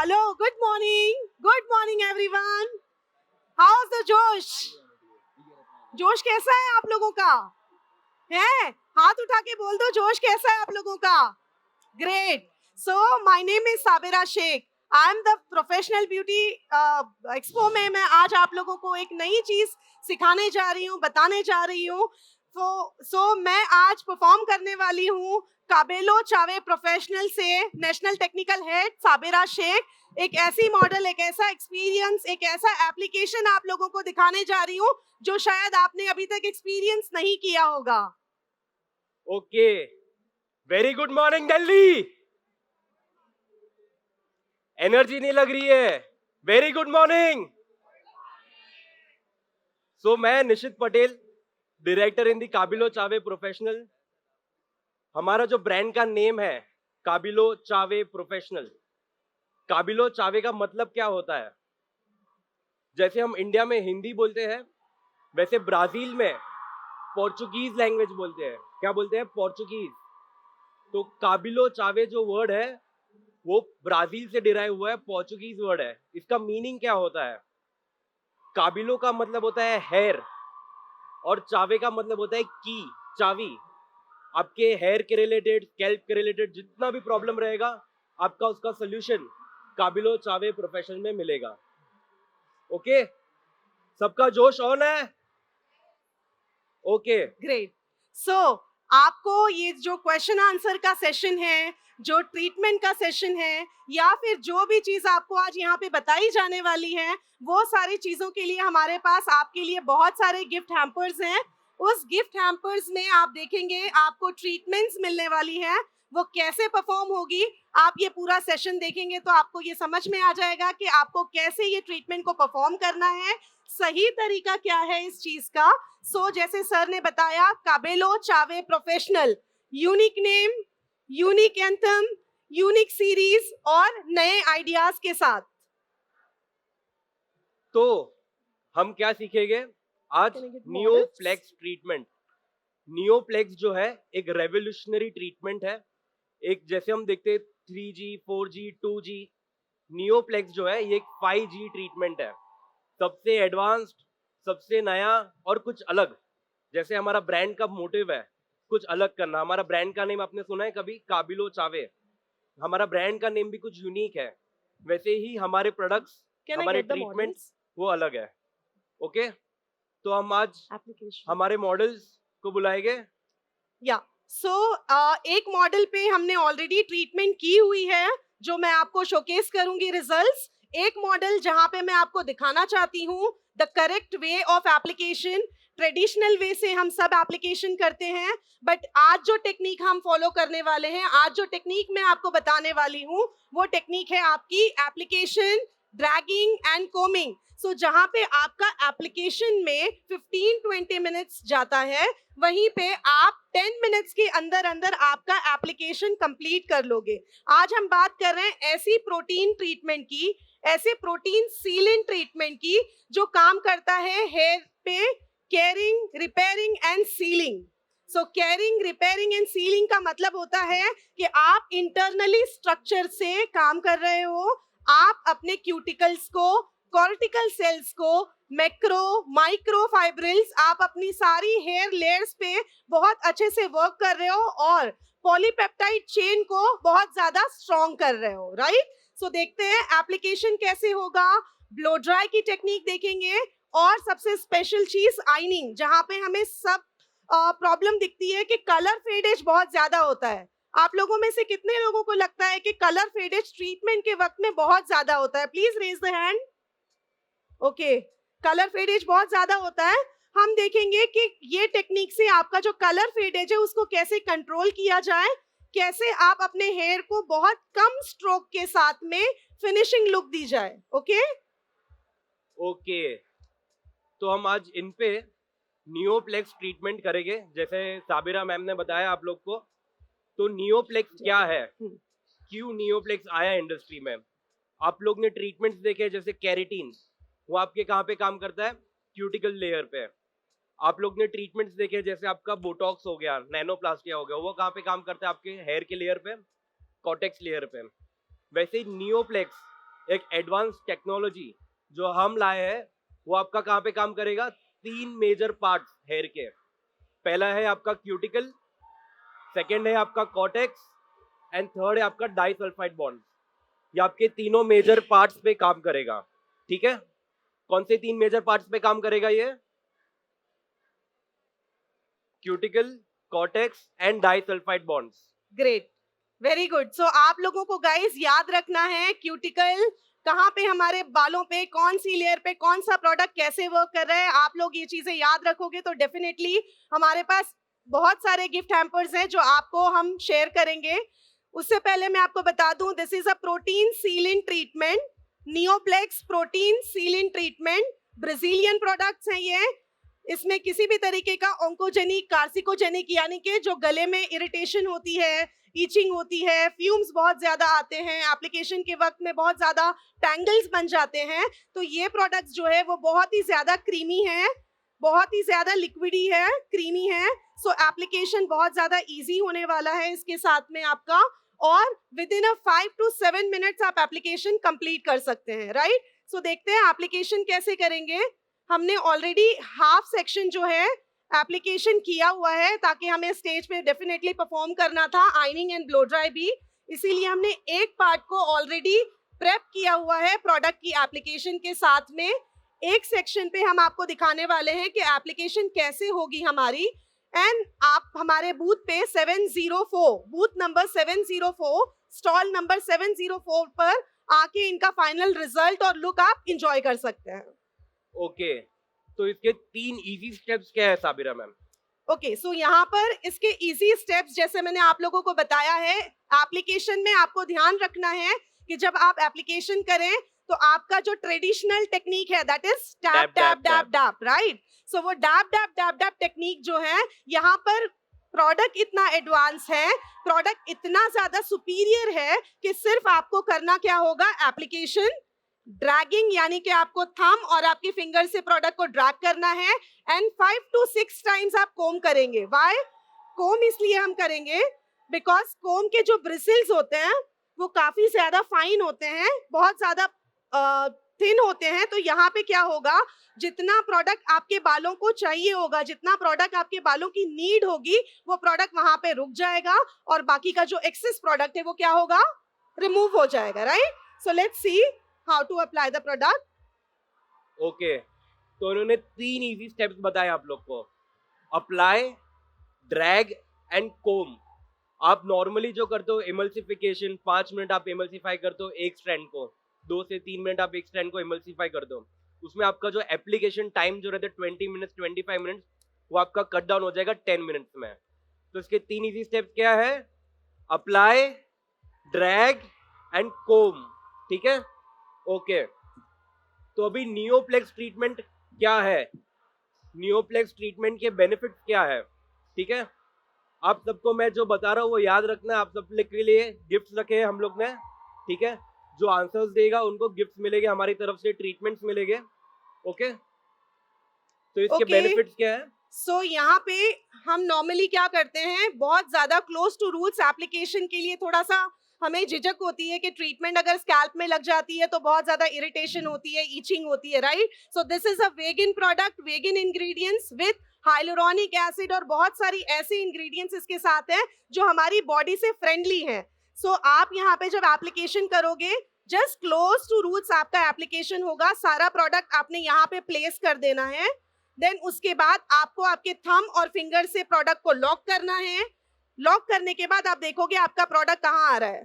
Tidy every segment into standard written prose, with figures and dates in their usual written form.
Hello, good morning everyone. How's the जोश? जोश कैसा है आप लोगों का? है? हाथ उठा के बोल दो जोश कैसा है आप लोगों का? Great. So my name is Sabira Sheikh. I am the professional beauty expo में मैं आज आप लोगों को एक नई चीज सिखाने जा रही हूँ, बताने जा रही हूँ. So मैं आज परफॉर्म करने वाली हूँ काबेलो चावे प्रोफेशनल से national technical head Sabira Shaikh. एक ऐसी मॉडल, एक ऐसा एक्सपीरियंस, एक ऐसा एप्लीकेशन आप लोगों को दिखाने जा रही हूँ जो शायद आपने अभी तक एक्सपीरियंस नहीं किया होगा. Okay, very good morning Delhi. Energy नहीं लग रही है. Very good morning. सो मैं निशित पटेल, डायरेक्टर इन दी काबिलो चावे प्रोफेशनल. हमारा जो ब्रांड का नेम है काबिलो चावे प्रोफेशनल. काबिलो चावे का मतलब क्या होता है? जैसे हम इंडिया में हिंदी बोलते हैं, वैसे ब्राजील में पोर्चुगीज लैंग्वेज बोलते हैं. क्या बोलते हैं? पोर्चुगीज. तो काबिलो चावे जो वर्ड है वो ब्राजील से डिराइव हुआ है, पोर्चुगीज वर्ड है. इसका मीनिंग क्या होता है? काबिलो का मतलब होता है हेयर और चावे का मतलब होता है की, चावी. आपके हेयर के रिलेटेड, स्कैल्प के रिलेटेड जितना भी प्रॉब्लम रहेगा, आपका उसका सोल्यूशन काबिलो चावे प्रोफेशनल में मिलेगा. ओके, सबका जोश ऑन है? Okay, great. सो आपको ये जो क्वेश्चन आंसर का सेशन है, जो ट्रीटमेंट का सेशन है, या फिर जो भी चीज आपको आज यहाँ पे बताई जाने वाली है, वो सारी चीजों के लिए हमारे पास आपके लिए बहुत सारे गिफ्ट हैम्पर्स हैं. उस गिफ्ट हैम्पर्स में आप देखेंगे आपको ट्रीटमेंट्स मिलने वाली हैं. वो कैसे परफॉर्म होगी, आप ये पूरा सेशन देखेंगे तो आपको ये समझ में आ जाएगा कि आपको कैसे ये ट्रीटमेंट को परफॉर्म करना है, सही तरीका क्या है इस चीज का. सो जैसे सर ने बताया, काबेलो चावे professional, unique name, unique anthem, unique series और नए आइडियाज के साथ. तो हम क्या सीखेंगे आज? नियोप्लेक्स ट्रीटमेंट. नियोप्लेक्स जो है एक रेवोल्यूशनरी ट्रीटमेंट है. एक जैसे हम देखते हैं 3G, 4G, 2G, नियोप्लेक्स जो है ये एक 5G ट्रीटमेंट है. सबसे एडवांस्ड, सबसे नया और कुछ अलग. जैसे हमारा ब्रांड का मोटिव है कुछ अलग करना. हमारा ब्रांड का नेम आपने सुना है कभी? काबिलो चावे. हमारा ब्रांड का नेम भी कुछ यूनिक है. वैसे ही हमारे प्रोडक्ट्स, हमारे ट्रीटमेंट्स वो अलग है. ओके, तो हम आज हमारे मॉडल्स को बुलाएंगे. या सो एक मॉडल पे हमने ऑलरेडी ट्रीटमेंट की हुई है जो मैं आपको शोकेस करूंगी रिजल्ट्स. एक मॉडल जहां पे मैं आपको दिखाना चाहती हूँ the correct way of application. Traditional way से हम सब एप्लीकेशन करते हैं, बट आज जो टेक्निक हम फॉलो करने वाले हैं, आज जो टेक्निक मैं आपको बताने वाली हूँ, वो टेक्निक है आपकी एप्लीकेशन ड्रैगिंग एंड कोमिंग. सो जहां पे आपका एप्लीकेशन में 15-20 मिनट्स जाता है, वहीं पे आप 10 मिनट्स के अंदर अंदर आपका एप्लीकेशन कंप्लीट कर लोगे. आज हम बात कर रहे हैं ऐसी प्रोटीन ट्रीटमेंट की, ऐसे प्रोटीन सीलिंग ट्रीटमेंट की जो काम करता है हेयर पे caring, repairing and ceiling. So caring, repairing and ceiling का मतलब होता है कि आप इंटरनली स्ट्रक्चर से काम कर रहे हो. आप अपने क्यूटिकल्स को, कॉर्टिकल सेल्स को, मैक्रो, माइक्रो फाइब्रिल्स, आप अपनी सारी हेयर लेयर्स पे बहुत अच्छे से वर्क कर रहे हो और पॉलीपेप्टाइड चेन को बहुत ज्यादा स्ट्रॉन्ग कर रहे हो. राइट? सो देखते हैं एप्लीकेशन कैसे होगा. ब्लो ड्राई की टेक्निक देखेंगे और सबसे स्पेशल चीज आइनिंग, जहां पे हमें सब प्रॉब्लम दिखती है कि कलर फेडेज बहुत ज्यादा होता है. आप लोगों में से कितने लोगों को लगता है कि कलर फेडेज ट्रीटमेंट के वक्त में बहुत ज्यादा होता है? Please raise the hand. Okay, colour fades बहुत ज्यादा होता है. हम देखेंगे कि ये टेक्निक से आपका जो कलर फेडेज है उसको कैसे कंट्रोल किया जाए, कैसे आप अपने हेयर को बहुत कम स्ट्रोक के साथ में फिनिशिंग लुक दी जाए. ओके ओके, तो हम आज इन पे नियोप्लेक्स ट्रीटमेंट करेंगे जैसे साबिरा मैम ने बताया आप लोग को. तो नियोप्लेक्स क्या है, क्यों नियोप्लेक्स आया इंडस्ट्री में? आप लोग ने ट्रीटमेंट्स देखे जैसे कैरेटीन, वो आपके कहाँ पे काम करता है? क्यूटिकल लेयर पे. आप लोग ने ट्रीटमेंट्स देखे जैसे आपका बोटॉक्स हो गया, नैनोप्लास्टिया हो गया, वो कहाँ पे काम करता है? आपके हेयर के लेयर पे, कॉटेक्स लेयर पे. वैसे ही नियोप्लेक्स एक एडवांस टेक्नोलॉजी जो हम लाए हैं वो आपका कहाँ पे काम करेगा? 3 मेजर पार्ट्स हेयर के। पहला है आपका क्यूटिकल, सेकंड है आपका कॉर्टेक्स एंड थर्ड है आपका डाइसल्फाइड बॉन्ड। ये आपके तीनों मेजर पार्ट्स पे काम करेगा, ठीक है? कौन से 3 मेजर पार्ट्स पे काम करेगा ये? Cuticle, cortex and disulphide bonds. Great, very good. So आप लोगों को गाइस याद रखना है क्यूटिकल कहाँ पे, हमारे बालों पे कौन सी लेयर पे कौन सा प्रोडक्ट कैसे वर्क कर रहा है। आप लोग ये चीजें याद रखोगे तो डेफिनेटली हमारे पास बहुत सारे गिफ्ट हैम्पर्स हैं जो आपको हम शेयर करेंगे। उससे पहले मैं आपको बता दूं, this is a protein sealing treatment, Neoplex protein sealing treatment, Brazilian products हैं ये। इसमें किसी भी तरीके का ऑन्कोजेनिक, कार्सिकोजेनिक यानी कि जो गले में इरिटेशन होती है, ईचिंग होती है, फ्यूम्स बहुत ज्यादा आते हैं, एप्लीकेशन के वक्त में बहुत ज्यादा टैंगल्स बन जाते हैं, तो ये प्रोडक्ट्स जो है वो बहुत ही ज्यादा क्रीमी है, बहुत ही ज्यादा लिक्विडी है, क्रीमी है। सो एप्लीकेशन बहुत ज्यादा इजी होने वाला है इसके साथ में आपका, और विद इन 5 to 7 मिनट्स आप एप्लीकेशन कंप्लीट कर सकते हैं, राइट? सो देखते हैं एप्लीकेशन कैसे करेंगे। हमने ऑलरेडी हाफ सेक्शन जो है एप्लीकेशन किया हुआ है ताकि हमें स्टेज पे डेफिनेटली परफॉर्म करना था, आइनिंग एंड ब्लो ड्राई भी, इसीलिए हमने एक पार्ट को ऑलरेडी प्रेप किया हुआ है प्रोडक्ट की एप्लीकेशन के साथ में। एक सेक्शन पे हम आपको दिखाने वाले हैं कि एप्लीकेशन कैसे होगी हमारी, एंड आप हमारे बूथ पे 704, बूथ नंबर 704, स्टॉल नंबर 704 पर आके इनका फाइनल रिजल्ट और लुक आप इंजॉय कर सकते हैं। ओके, तो इसके 3 इजी स्टेप्स क्या है साबिरा मैम? ओके, सो यहाँ पर इसके इजी स्टेप्स जैसे मैंने आप लोगों को बताया है, एप्लीकेशन में आपको ध्यान रखना है कि जब आप एप्लीकेशन करें तो आपका जो ट्रेडिशनल टेक्निक है that is dab dab dab dab, right? So वो dab dab dab dab technique जो है, यहाँ पर प्रोडक्ट इतना एडवांस है, प्रोडक्ट इतना ज्यादा सुपीरियर है कि सिर्फ आपको करना क्या होगा, एप्लीकेशन ड्रैगिंग, यानी कि आपको थंब और आपकी फिंगर से प्रोडक्ट को ड्रैग करना है, एंड 5 to 6 टाइम्स आप कोम करेंगे। व्हाई कोम इसलिए हम करेंगे बिकॉज कोम के जो ब्रिसल्स होते हैं वो काफी ज्यादा फाइन होते हैं, बहुत ज्यादा थिन होते हैं, तो यहाँ पे क्या होगा, जितना प्रोडक्ट आपके बालों को चाहिए होगा, जितना प्रोडक्ट आपके बालों की नीड होगी, वो प्रोडक्ट वहां पे रुक जाएगा और बाकी का जो एक्सेस प्रोडक्ट है वो क्या होगा, रिमूव हो जाएगा, right? So let's see how to apply the product. Okay, तो उन्होंने 3 इजी स्टेप्स बताए आप लोग को, अप्लाई, ड्रैग एंड कोम। आप नॉर्मली जो करते हो इमल्सिफिकेशन, 5 मिनट आप इमल्सिफाई करते हो एक स्ट्रैंड को, 2 से 3 मिनट आप एक स्ट्रैंड को इमल्सिफाई करते हो, उसमें आपका जो एप्लीकेशन टाइम जो रहता है 20 मिनट्स 25 मिनट्स, वो आपका कट डाउन हो जाएगा 10 मिनट्स में। तो इसके 3 इजी स्टेप्स क्या है, अप्लाई, ड्रैग एंड कोम, ठीक है? ओके, तो अभी नियोप्लेक्स ट्रीटमेंट क्या है, नियोप्लेक्स ट्रीटमेंट के बेनिफिट्स क्या है, ठीक है? आप सबको मैं जो बता रहा हूँ वो याद रखना, आप सब के लिए गिफ्ट्स रखे हैं हम लोग ने, ठीक है? जो आंसर्स देगा उनको गिफ्ट्स मिलेंगे हमारी तरफ से, ट्रीटमेंट्स मिलेंगे, ओके? तो इसके बेनिफिट्स क्या है? सो यहाँ पे हम नॉर्मली क्या करते हैं, बहुत ज्यादा क्लोज टू रूट्स एप्लीकेशन के लिए थोड़ा सा हमें झिझक होती है कि ट्रीटमेंट अगर स्कैल्प में लग जाती है तो बहुत ज्यादा इरिटेशन होती है, ईचिंग होती है, right? So this is a vegan product, vegan ingredients with hyaluronic acid और बहुत सारी ऐसे इंग्रेडिएंट्स इसके साथ हैं जो हमारी बॉडी से फ्रेंडली हैं। सो आप यहाँ पे जब एप्लीकेशन करोगे, जस्ट क्लोज टू रूट्स आपका एप्लीकेशन होगा, सारा प्रोडक्ट आपने यहाँ पे प्लेस कर देना है, देन उसके बाद आपको आपके थंब और फिंगर से प्रोडक्ट को लॉक करना है। लॉक करने के बाद आप देखोगे आपका प्रोडक्ट कहाँ आ रहा है,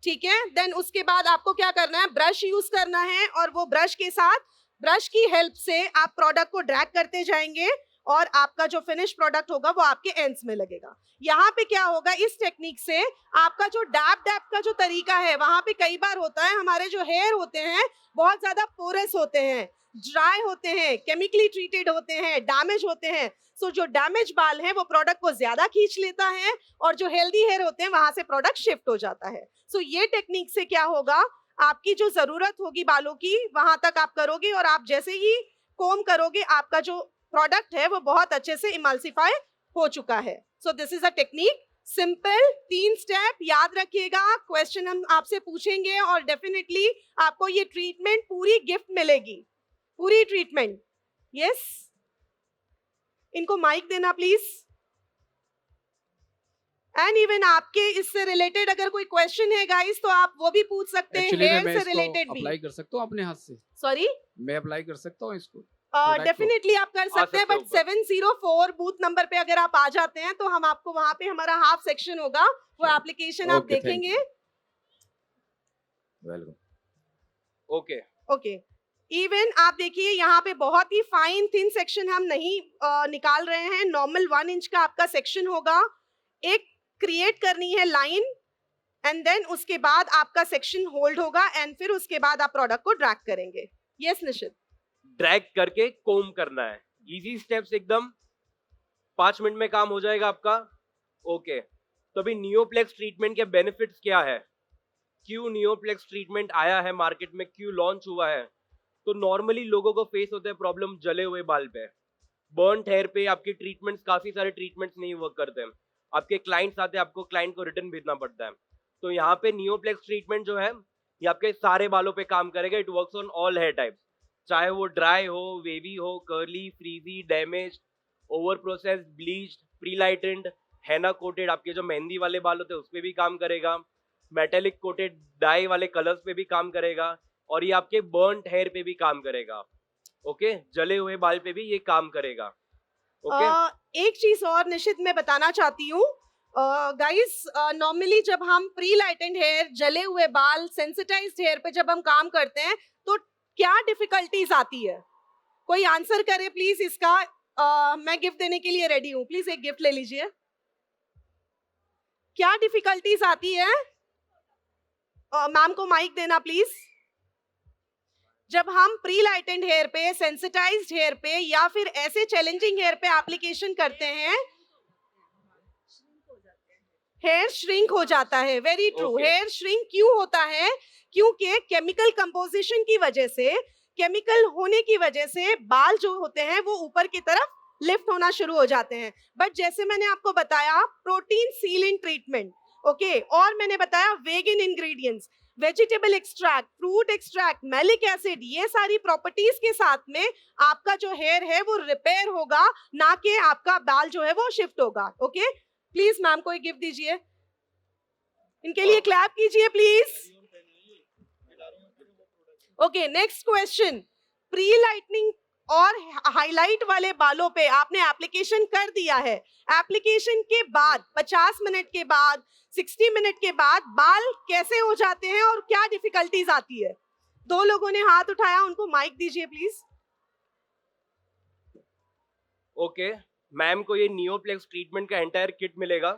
ठीक है? देन उसके बाद आपको क्या करना है, ब्रश यूज करना है, और वो ब्रश के साथ, ब्रश की हेल्प से आप प्रोडक्ट को ड्रैग करते जाएंगे और आपका जो फिनिश प्रोडक्ट होगा वो आपके एंड्स में लगेगा। यहाँ पे क्या होगा, इस टेक्निक से आपका जो डैब डैब का जो तरीका है, वहां पे कई बार होता है हमारे जो हेयर होते हैं बहुत ज्यादा पोरस होते हैं, ड्राई होते हैं, केमिकली ट्रीटेड होते हैं, डैमेज होते हैं। सो जो डैमेज बाल है वो प्रोडक्ट को ज्यादा खींच लेता है और जो हेल्दी हेयर होते हैं वहां से प्रोडक्ट शिफ्ट हो जाता है। सो ये टेक्निक से क्या होगा, आपकी जो जरूरत होगी बालों की वहां तक आप करोगे, और आप जैसे ही कोम करोगे आपका जो प्रोडक्ट है वो बहुत अच्छे से इमल्सिफाई हो चुका है। सो this is a technique simple 3 step याद रखिएगा, क्वेश्चन हम आपसे पूछेंगे और डेफिनेटली आपको ये ट्रीटमेंट पूरी गिफ्ट मिलेगी, पूरी ट्रीटमेंट। यस, इनको माइक देना प्लीज। एंड इवन आपके इससे रिलेटेड अगर कोई क्वेश्चन है गाइस तो आप वो भी पूछ सकते हैं, एक्चुअली हेयर मैं से इसको रिलेटेड भी। अप्लाई कर सकता हूँ अपने हाथ से? सॉरी, मैं अप्लाई कर सकता हूँ इसको प्रोडक्ट को? डेफिनेटली आप कर सकते हैं, सकते हो बट 704 बूथ नंबर पे अगर आप आ जाते हैं तो हम आपको वहां पे हमारा हाफ सेक्शन होगा, वो Sure. एप्लीकेशन आप Okay, thank देखेंगे। वेलकम। ओके ओके, इवन आप देखिए यहाँ पे बहुत ही फाइन थिन सेक्शन हम नहीं निकाल रहे हैं, नॉर्मल 1 इंच का आपका सेक्शन होगा। एक क्रिएट करनी है लाइन एंड देन उसके बाद आपका सेक्शन होल्ड होगा एंड फिर उसके बाद आप प्रोडक्ट को ड्रैग करेंगे। यस निशित, ड्रैग करके कोम करना है, इजी स्टेप्स एकदम, 5 मिनट में काम हो जाएगा आपका। ओके, तो अभी नियोप्लेक्स ट्रीटमेंट के बेनिफिट्स क्या है, क्यों नियोप्लेक्स ट्रीटमेंट आया है मार्केट में, क्यों लॉन्च हुआ है? तो नॉर्मली लोगों को फेस होता है प्रॉब्लम जले हुए बाल पे, बर्न्ड हेयर पे। आपके ट्रीटमेंट्स, काफी सारे ट्रीटमेंट्स नहीं वर्क करते हैं, आपके क्लाइंट्स आते हैं, आपको क्लाइंट को रिटर्न भेजना पड़ता है। तो यहाँ पे नियोप्लेक्स ट्रीटमेंट जो है ये आपके सारे बालों पे काम करेगा। It works on all hair types, चाहे वो ड्राई हो, वेवी हो, curly, frizzy, damage, over processed, bleached, pre lightened, henna coated, आपके जो मेहंदी वाले बाल होते हैं उस पे भी काम करेगा, मेटेलिक कोटेड डाई वाले कलर्स पे भी काम करेगा, और ये आपके बर्न्ड हेयर पे भी काम करेगा। ओके, जले हुए बाल पे भी ये काम करेगा। ओके, एक चीज और निशित मैं बताना चाहती हूँ गाइस, नॉर्मली जब हम प्री लाइटेंड हेयर, जले हुए बाल, सेंसिटाइज्ड हेयर पे जब हम काम करते हैं तो क्या डिफिकल्टीज आती है? कोई आंसर करे प्लीज इसका। मैं गिफ्ट देने के लिए रेडी हूँ, प्लीज एक गिफ्ट ले लीजिए। क्या डिफिकल्टीज आती है? मैम को माइक देना प्लीज। जब हम प्री लाइटेंड हेयर पे, सेंसिटाइज्ड हेयर पे या फिर ऐसे चैलेंजिंग हेयर पे एप्लीकेशन करते हैं, हेयर श्रिंक हो जाता है। Very true, Okay. Hair shrink क्यों होता है? क्योंकि केमिकल कंपोजिशन की वजह से, केमिकल होने की वजह से बाल जो होते हैं वो ऊपर की तरफ लिफ्ट होना शुरू हो जाते हैं। बट जैसे मैंने आपको बताया, प्रोटीन सीलिंग ट्रीटमेंट, ओके, और मैंने बताया vegan ingredients, vegetable extract, fruit extract, malic acid, ये सारी प्रॉपर्टीज के साथ में आपका जो हेयर है वो रिपेयर होगा, ना कि आपका बाल जो है वो शिफ्ट होगा। ओके, प्लीज मैम को एक गिफ्ट दीजिए, इनके लिए क्लैप कीजिए please. Okay, next question, pre lightning और हाईलाइट वाले बालों पे आपने एप्लीकेशन कर दिया है, एप्लीकेशन के बाद 50 मिनट के बाद, 60 मिनट के बाद बाल कैसे हो जाते हैं और क्या डिफिकल्टीज आती है? 2 लोगों ने हाथ उठाया, उनको माइक दीजिए प्लीज। ओके, मैम को ये नियोप्लेक्स ट्रीटमेंट का एंटायर किट मिलेगा।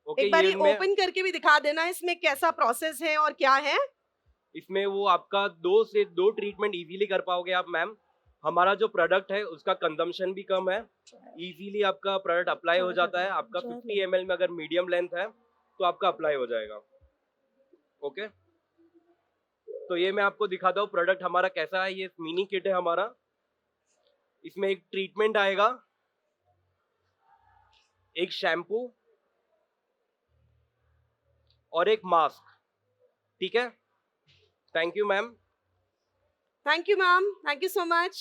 ओके, एक बार ये मैं ओपन करके भी दिखा देना इसमें कैसा प्रोसेस है और क्या है। इसमें वो आपका 2 ट्रीटमेंट इजीली कर पाओगे आप मैम। हमारा जो प्रोडक्ट है उसका कंजम्पशन भी कम है, इजीली आपका प्रोडक्ट अप्लाई हो जाता है। आपका 50 ml में अगर मीडियम लेंथ है तो आपका अप्लाई हो जाएगा। ओके, तो ये मैं आपको दिखाता हूँ प्रोडक्ट हमारा कैसा है। ये मिनी किट है हमारा, इसमें एक ट्रीटमेंट आएगा, एक शैम्पू और एक मास्क। ठीक है, thank you ma'am. Thank you ma'am, thank you so much.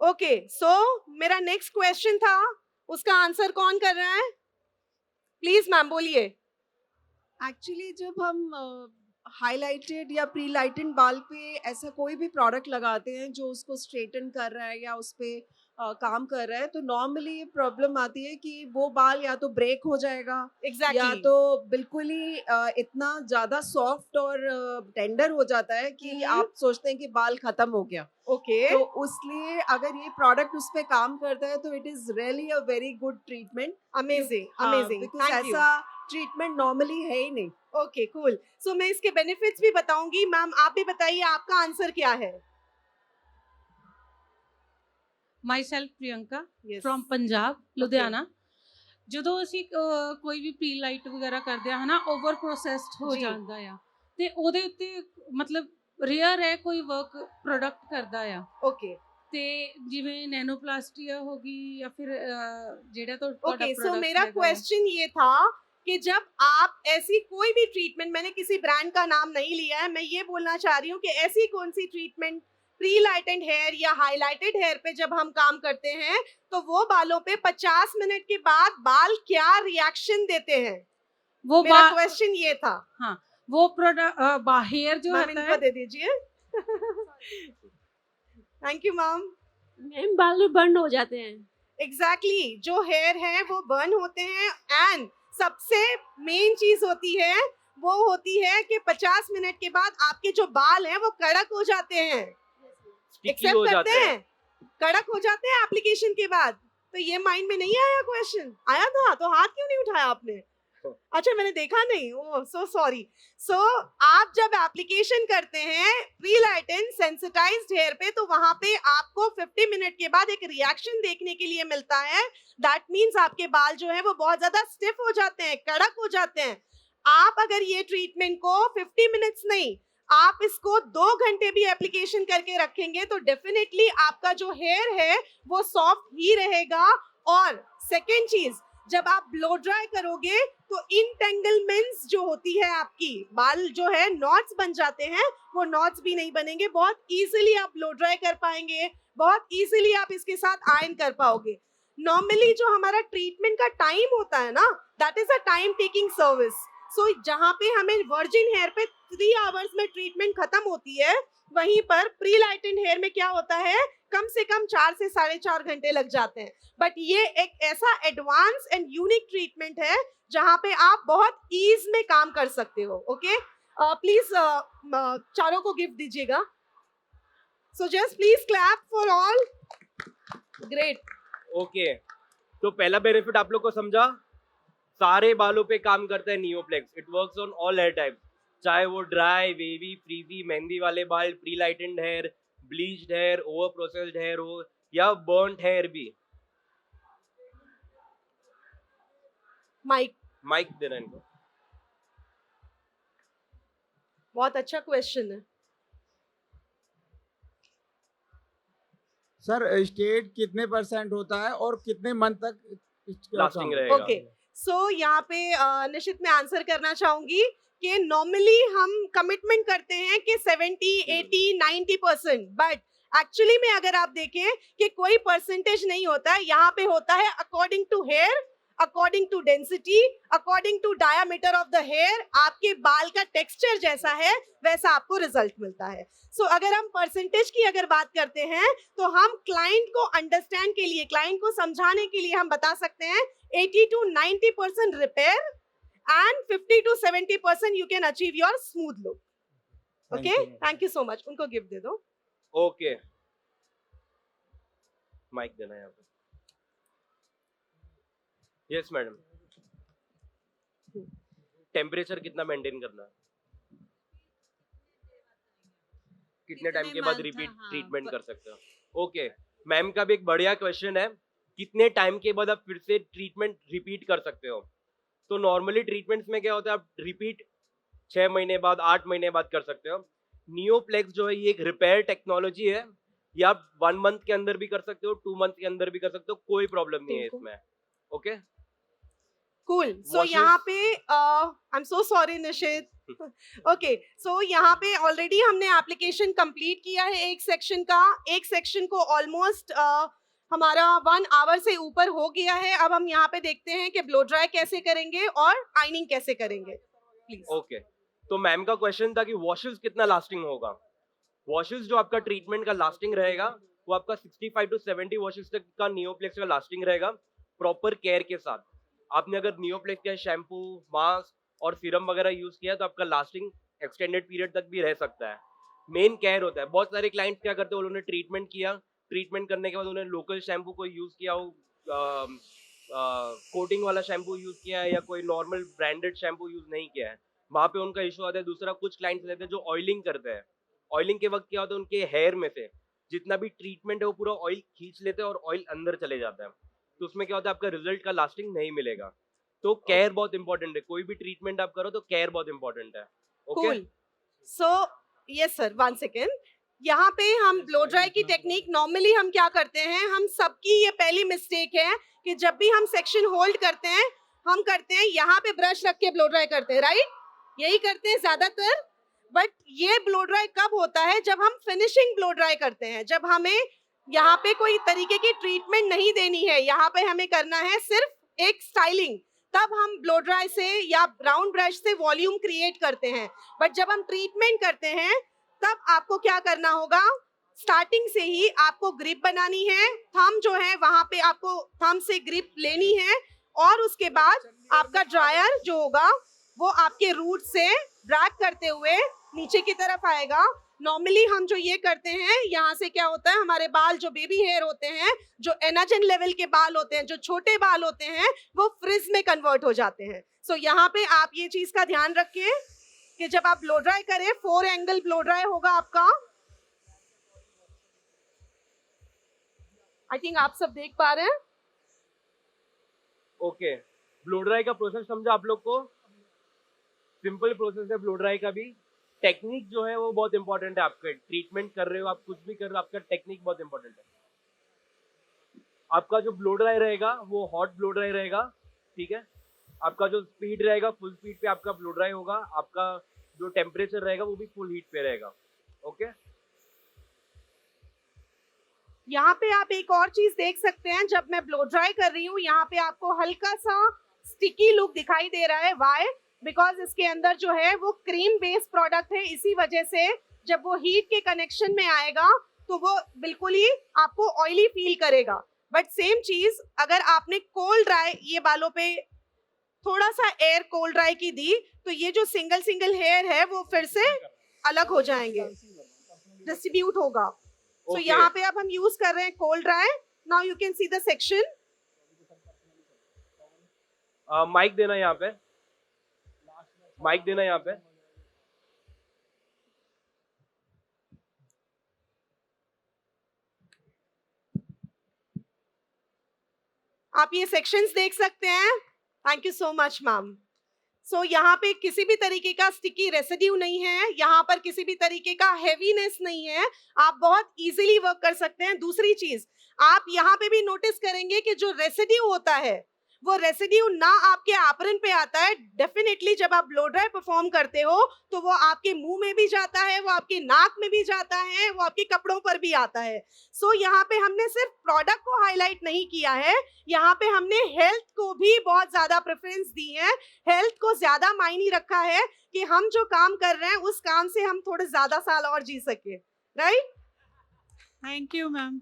Okay, so मेरा नेक्स्ट क्वेश्चन था, उसका आंसर कौन कर रहा है? प्लीज मैम बोलिए। एक्चुअली जब हम हाइलाइटेड या प्री लाइटेड बाल पे ऐसा कोई भी प्रोडक्ट लगाते हैं जो उसको स्ट्रेटन कर रहा है या उस पे काम कर रहा है, तो नॉर्मली ये प्रॉब्लम आती है कि वो बाल या तो ब्रेक हो जाएगा या एग्जैक्टली, तो बिल्कुल ही इतना ज़्यादा सॉफ्ट और टेंडर हो जाता है कि आप सोचते हैं कि बाल खत्म हो गया। ओके, तो उसलिए अगर ये प्रोडक्ट उस पे काम करता है तो it is really a very good treatment. Amazing amazing, because thank you. ऐसा ट्रीटमेंट नॉर्मली है ही नहीं। ओके कूल, सो मैं इसके बेनिफिट्स भी बताऊंगी। मैम आप भी बताइए, आपका आंसर क्या है? Myself Priyanka Yes. From Punjab Ludhiana. ਜਦੋਂ ਅਸੀਂ ਕੋਈ ਵੀ ਪ੍ਰੀ ਲਾਈਟ ਵਗੈਰਾ ਕਰਦੇ ਆ ਹਨਾ, ਓਵਰ ਪ੍ਰੋਸੈਸਡ ਹੋ ਜੀ। ਜਾਂਦਾ ਆ ਤੇ ਉਹਦੇ ਉੱਤੇ ਮਤਲਬ ਰੇਅਰ ਹੈ ਕੋਈ ਵਰਕ ਪ੍ਰੋਡਕਟ ਕਰਦਾ ਆ। ओके, ਤੇ ਜਿਵੇਂ ਨੈਨੋਪਲਾਸਟੀਆ ਹੋ ਗਈ ਜਾਂ ਫਿਰ ਜਿਹੜਾ ਤੁਹਾਡਾ ओके सो product मेरा ਹੈਗਾ ਵਾ। क्वेश्चन ये था कि जब आप ऐसी कोई भी ट्रीटमेंट, मैंने किसी ब्रांड का नाम नहीं लिया है, मैं ये बोलना चाह रही हूँ कि ऐसी कौन सी ट्रीटमेंट प्री लाइटेड हेयर या हाईलाइटेड हेयर पे जब हम काम करते हैं तो वो बालों पे 50 मिनट के बाद बाल क्या रिएक्शन देते हैं? वो मेरा क्वेश्चन ये था। वो प्रोडक्ट हेयर जो मैम होता इनको है दे दीजिए। Thank you ma'am. मैम बाल बर्न हो जाते हैं। एग्जैक्टली जो हेयर है वो बर्न होते हैं एंड सबसे मेन चीज होती है वो होती है कि 50 मिनट के बाद आपके जो बाल हैं वो कड़क हो जाते हैं। स्टिकी एक्सेप्ट हो करते जाते हैं। हैं कड़क हो जाते हैं एप्लीकेशन के बाद। तो ये माइंड में नहीं आया क्वेश्चन? आया था तो हाथ क्यों नहीं उठाया आपने? अच्छा मैंने देखा नहीं, ओह सो सॉरी। सो आप जब एप्लीकेशन करते हैं प्री लाइटेन सेंसिटाइज्ड हेयर पे तो वहां पे आपको 50 मिनट के बाद एक रिएक्शन देखने के लिए मिलता है। दैट मींस आपके बाल जो है वो बहुत ज्यादा स्टिफ हो जाते हैं, कड़क हो जाते हैं। आप अगर ये ट्रीटमेंट को 50 मिनट्स नहीं, आप इसको 2 घंटे भी एप्लीकेशन करके रखेंगे तो डेफिनेटली आपका जो हेयर है वो सॉफ्ट ही रहेगा। और सेकेंड चीज, जब आप ब्लो ड्राई करोगे तो इंटेंगलमेंट्स जो होती है आपकी बाल जो है नॉट्स बन जाते हैं, वो नॉट्स भी नहीं बनेंगे। बहुत इजीली आप ब्लो ड्राई कर पाएंगे, बहुत इजीली आप इसके साथ आयरन कर पाओगे। नॉर्मली जो हमारा ट्रीटमेंट का टाइम होता है ना, that is a time taking service. So जहाँ पे हमें वर्जिन हेयर पे 3 आवर्स में ट्रीटमेंट खत्म होती है, वहीं पर प्री लाइटेन हेयर में क्या होता है कम से कम 4 से 4.5 घंटे लग जाते हैं। बट ये एक ऐसा एडवांस एंड यूनिक ट्रीटमेंट है जहाँ पे आप बहुत ईज में काम कर सकते हो। ओके प्लीज चारों को गिफ्ट दीजिएगा। So just please clap for all. Great. Okay तो पहला बेनिफिट आप लोग को समझा, सारे बालों पे काम करता है Neoplex. It works on all hair types, चाहे वो ड्राई, वेवी, फ्रीजी, मेहंदी वाले बाल, pre lightened hair, bleached hair, over processed hair हो या बर्न्ड हेयर भी। माइक माइक देना इनको। बहुत अच्छा क्वेश्चन है। सर स्टेट कितने % होता है और कितने मंथ तक इसका लास्टिंग काम- रहेगा। ओके सो यहाँ पे निशित मैं आंसर करना चाहूंगी कि नॉर्मली हम कमिटमेंट करते हैं कि 70, 80, 90%, बट एक्चुअली में अगर आप देखें कि कोई परसेंटेज नहीं होता है, यहाँ पे होता है according to hair, according to density, according to diameter of the hair. आपके बाल का टेक्सचर जैसा है वैसा आपको रिजल्ट मिलता है। सो अगर हम परसेंटेज की अगर बात करते हैं तो हम क्लाइंट को अंडरस्टैंड के लिए, क्लाइंट को समझाने के लिए हम बता सकते हैं 80 to 90% repair and 50 to 70% you can achieve your smooth look. Thank Okay, you. thank you so much. उनको गिफ्ट दे दो। ओके माइक देना यहाँ पे। Yes madam. टेम्परेचर कितना मेंटेन करना है, कितने टाइम के बाद रिपीट ट्रीटमेंट कर सकते हो? ओके मैम का भी एक बढ़िया क्वेश्चन है, कितने टाइम के बाद आप फिर से ट्रीटमेंट रिपीट कर सकते हो? तो नॉर्मली ट्रीटमेंट्स में क्या होता है, आप रिपीट 6 महीने बाद, 8 महीने बाद कर सकते हो। नियोप्लेक्स जो है ये एक रिपेयर टेक्नोलॉजी है, ये आप 1 मंथ के अंदर भी कर सकते हो, 2 मंथ के अंदर भी कर सकते हो, कोई प्रॉब्लम नहीं है इसमें। Okay cool. सो Washes- यहाँ पे I am so sorry Nishit. Okay so यहाँ पे ऑलरेडी हमने एप्लीकेशन कंप्लीट किया है एक सेक्शन का। एक सेक्शन को ऑलमोस्ट हमारा 1 आवर से ऊपर हो गया है। अब हम यहाँ पे देखते हैं कि ब्लो ड्राई कैसे करेंगे और आइनिंग कैसे करेंगे। प्लीज। ओके तो मैम का क्वेश्चन था कि वॉशेस कितना लास्टिंग होगा। वॉशेस जो आपका ट्रीटमेंट का लास्टिंग रहेगा वो आपका 65 to 70 वॉशेस तक का नियोप्लेक्स का लास्टिंग रहेगा, प्रॉपर केयर के साथ। आपने अगर नियोप्लेक्स का शैम्पू, मास्क और सीरम वगैरह यूज किया तो आपका लास्टिंग एक्सटेंडेड पीरियड तक भी रह सकता है। मेन केयर होता है। बहुत सारे क्लाइंट्स क्या करते हैं, उन्होंने ट्रीटमेंट किया, ट्रीटमेंट करने के बाद उन्होंने लोकल शैम्पू को यूज किया हो, कोटिंग वाला शैम्पू यूज किया है या कोई नॉर्मल ब्रांडेड शैम्पू यूज नहीं किया है, वहाँ पे उनका इशू आता है। दूसरा कुछ क्लाइंट्स रहते हैं जो ऑयलिंग करते हैं। ऑयलिंग के वक्त क्या होता है, उनके हेयर में से जितना भी ट्रीटमेंट है वो पूरा ऑयल खींच लेते हैं और ऑयल अंदर चले जाता है, तो उसमें क्या होता है आपका रिजल्ट का लास्टिंग नहीं मिलेगा। तो केयर बहुत इंपॉर्टेंट है, कोई भी ट्रीटमेंट आप करो तो केयर बहुत इंपॉर्टेंट है। Okay cool. So yes sir, 1 second. यहाँ पे हम ब्लो ड्राई की टेक्निक नॉर्मली हम क्या करते हैं, हम सबकी ये पहली मिस्टेक है कि जब भी हम सेक्शन होल्ड करते हैं, हम करते हैं यहाँ पे ब्रश रख के ब्लो ड्राई करते हैं, राइट? यही करते हैं ज्यादातर। बट ये ब्लो ड्राई कब होता है? जब हम फिनिशिंग ब्लो ड्राई करते हैं, जब हमें यहाँ पे कोई तरीके की ट्रीटमेंट नहीं देनी है, यहाँ पे हमें करना है सिर्फ एक स्टाइलिंग, तब हम ब्लो ड्राई से या राउंड ब्रश से वॉल्यूम क्रिएट करते हैं। बट जब हम ट्रीटमेंट करते हैं तब आपको क्या करना होगा, स्टार्टिंग से ही आपको ग्रिप बनानी है, थंब जो है वहां पे आपको थंब से ग्रिप लेनी है, और उसके बाद आपका ड्रायर जो होगा वो आपके रूट से ड्रैग करते हुए नीचे की तरफ आएगा। नॉर्मली हम जो ये करते हैं, यहाँ से क्या होता है, हमारे बाल जो बेबी हेयर होते हैं, जो एनाजन लेवल के बाल होते हैं, जो छोटे बाल होते हैं, वो फ्रिज में कन्वर्ट हो जाते हैं। सो यहाँ पे आप ये चीज का ध्यान रखिए कि जब आप ब्लो ड्राई करें, 4 एंगल ब्लो ड्राई होगा आपका। आई थिंक आप सब देख पा रहे हैं। ओके, ब्लो ड्राई का प्रोसेस समझा आप लोग को? सिंपल प्रोसेस है ब्लो ड्राई का भी। टेक्निक जो है वो बहुत इंपॉर्टेंट है। आपके ट्रीटमेंट कर रहे हो, आप कुछ भी कर रहे हो, आपका टेक्निक बहुत इंपॉर्टेंट है। आपका जो ब्लो ड्राई रहेगा वो हॉट ब्लो ड्राई रहेगा, ठीक है? आपका जो स्पीड रहेगा, फुल स्पीड पे आपका ब्लो ड्राई होगा। आपका जो टेम्परेचर रहेगा वो भी फुल हीट पे रहेगा। ओके, यहाँ पे आप एक और चीज देख सकते हैं, जब मैं ब्लो ड्राई कर रही हूँ, यहाँ पे आपको हल्का सा स्टिकी लुक दिखाई दे रहा है। वाई? बिकॉज इसके अंदर जो है वो क्रीम बेस्ड प्रोडक्ट है, इसी वजह से जब वो हीट के कनेक्शन में आएगा तो वो बिल्कुल ही आपको ऑयली फील करेगा। बट सेम चीज अगर आपने कोल्ड ड्राई ये बालों पे थोड़ा सा एयर कोल्ड ड्राई की दी, तो ये जो सिंगल सिंगल हेयर है वो फिर से अलग हो जाएंगे, डिस्ट्रीब्यूट होगा। सो Okay. यहाँ पे अब हम यूज कर रहे हैं cold dry. Now you can see the section. Mic देना यहाँ पे, माइक देना यहाँ पे। आप ये सेक्शंस देख सकते हैं। Thank you so much ma'am. So यहाँ पे किसी भी तरीके का स्टिकी रेसिड्यू नहीं है, यहाँ पर किसी भी तरीके का हेवीनेस नहीं है, आप बहुत इजीली वर्क कर सकते हैं। दूसरी चीज आप यहाँ पे भी नोटिस करेंगे कि जो रेसिड्यू होता है वो रेसिड्यू ना आपके एप्रन पे आता है। डेफिनेटली जब आप ब्लो ड्राई परफॉर्म करते हो तो वो आपके मुंह में भी जाता है, वो आपके नाक में भी जाता है, वो आपके कपड़ों पर भी आता है। सो यहाँ पे हमने सिर्फ प्रोडक्ट को हाईलाइट नहीं किया है, यहाँ पे हमने हेल्थ को भी बहुत ज्यादा प्रेफरेंस दी है। हेल्थ को ज्यादा मायने रखा है कि हम जो काम कर रहे हैं उस काम से हम थोड़े ज्यादा साल और जी सके, right? Thank you ma'am.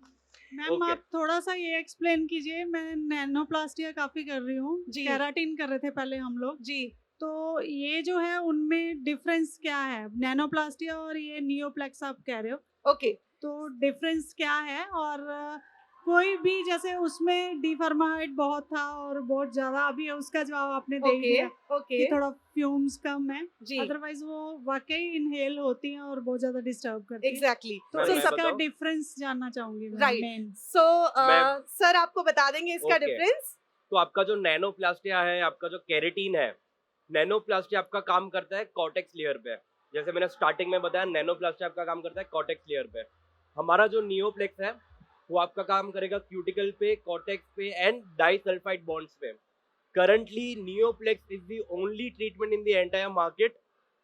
Ma'am Okay. आप थोड़ा सा ये एक्सप्लेन कीजिए। मैं नैनोप्लास्टिया काफी कर रही हूँ, जी। केराटिन कर रहे थे पहले हम लोग, जी, तो ये जो है उनमें डिफरेंस क्या है? नैनोप्लास्टिया और ये नियोप्लेक्स आप कह रहे हो, ओके। तो डिफरेंस क्या है? और कोई भी जैसे उसमें डिफर्माइड बहुत था और बहुत ज्यादा, अभी उसका जवाब आपने दे ही ओके, दिया ओके, कि थोड़ा फ्यूम्स कम है, जी, अदरवाइज वो वाकई इनहेल होती हैं और बहुत ज्यादा डिस्टर्ब करती है। एग्जैक्टली। तो मैं इसका बताऊं? डिफरेंस जानना चाहूंगी मैं Right. Main. So ma'am- sir आपको बता देंगे इसका Okay. डिफरेंस। तो आपका जो नैनोप्लास्टिया है, आपका जो केरेटिन है, नैनोप्लास्टिया आपका काम करता है कॉर्टेक्स लेयर पे। जैसे मैंने स्टार्टिंग में बताया, नैनोप्लास्टिया आपका काम करता है कॉर्टेक्स लेयर पे। हमारा जो नियोप्लेक्स है वो आपका काम करेगा क्यूटिकल पे, कॉर्टेक्स पे एंड डाइसल्फाइड बॉन्ड्स पे। Currently Neoplex is the only treatment in the entire market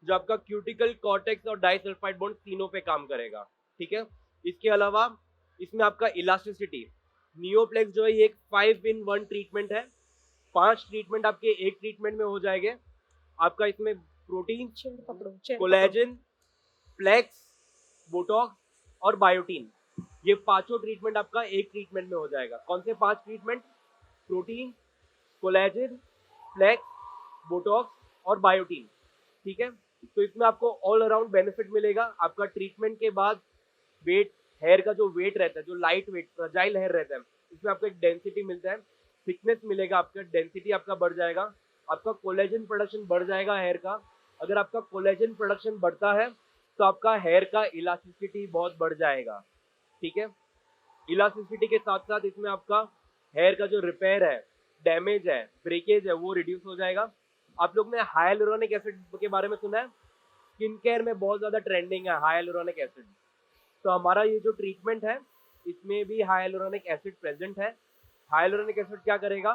जो आपका क्यूटिकल, कॉर्टेक्स और डाइसल्फाइड बॉन्ड तीनों पे काम करेगा, ठीक है? इसके अलावा इसमें आपका इलास्टिसिटी, नियोप्लेक्स जो है ये एक 5-in-1 ट्रीटमेंट है। 5 ट्रीटमेंट आपके एक ट्रीटमेंट में हो जाएंगे। आपका इसमें प्रोटीन, कोलेजन, फ्लेक्स, बोटॉक्स और बायोटीन, ये पांचों ट्रीटमेंट आपका एक ट्रीटमेंट में हो जाएगा। कौन से 5 treatment? Protein, collagen, flex, botox और बायोटीन, ठीक है? तो इसमें आपको ऑल अराउंड बेनिफिट मिलेगा। आपका ट्रीटमेंट के बाद वेट, हेयर का जो वेट रहता है, जो लाइट वेट फ्रजाइल हेयर रहता है, इसमें आपको एक डेंसिटी मिलता है, थिकनेस मिलेगा, आपका डेंसिटी आपका बढ़ जाएगा, आपका कोलेजन प्रोडक्शन बढ़ जाएगा हेयर का। अगर आपका कोलेजन प्रोडक्शन बढ़ता है तो आपका हेयर का इलास्टिसिटी बहुत बढ़ जाएगा, ठीक है? इलास्टिसिटी के साथ साथ इसमें आपका हेयर का जो रिपेयर है, डैमेज है, ब्रेकेज है, वो रिड्यूस हो जाएगा। आप लोग ने हाइलुरोनिक एसिड के बारे में सुना है? स्किन केयर में बहुत ज्यादा ट्रेंडिंग है हाइलुरोनिक एसिड। तो हमारा ये जो ट्रीटमेंट है इसमें भी हाइलुरोनिक एसिड प्रेजेंट है। हाइलुरोनिक एसिड क्या करेगा,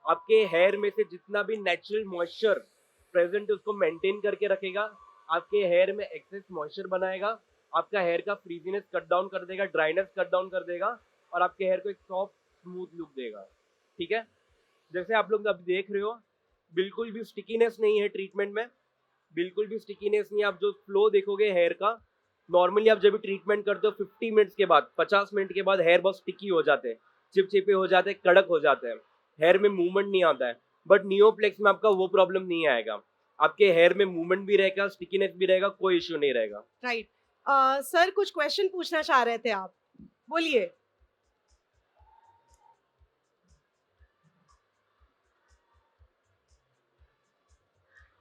आपके हेयर में से जितना भी नेचुरल मॉइस्चर प्रेजेंट है उसको मेंटेन करके रखेगा, आपके हेयर में एक्सेस मॉइस्चर बनाएगा, आपका हेयर का फ्रीजीनेस कट डाउन कर देगा, ड्राइनेस कट डाउन कर देगा और आपके हेयर को एक सॉफ्ट स्मूथ लुक देगा। ठीक है, जैसे आप लोग अब देख रहे हो बिल्कुल भी स्टिकीनेस नहीं है ट्रीटमेंट में, बिल्कुल भी स्टिकीनेस नहीं है। आप जो फ्लो देखोगे हेयर का, नॉर्मली आप जब भी ट्रीटमेंट करते हो 50 मिनट्स के बाद, 50 मिनट के बाद हेयर बहुत स्टिकी हो जाते हैं, चिपचिपे हो जाते हैं, कड़क हो जाते हैं, हेयर में मूवमेंट नहीं आता है। बट नियोप्लेक्स में आपका वो प्रॉब्लम नहीं आएगा, आपके हेयर में मूवमेंट भी रहेगा, स्टिकीनेस भी रहेगा, कोई इश्यू नहीं रहेगा। राइट। सर कुछ क्वेश्चन पूछना चाह रहे थे आप, बोलिए।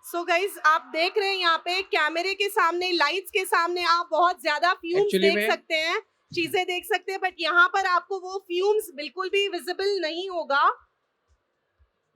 सो गाइज आप देख रहे हैं यहाँ पे कैमरे के सामने, लाइट्स के सामने आप बहुत ज्यादा फ्यूम्स Actually देख में- सकते हैं, चीजें देख सकते हैं, बट यहाँ पर आपको वो फ्यूम्स बिल्कुल भी विजिबल नहीं होगा।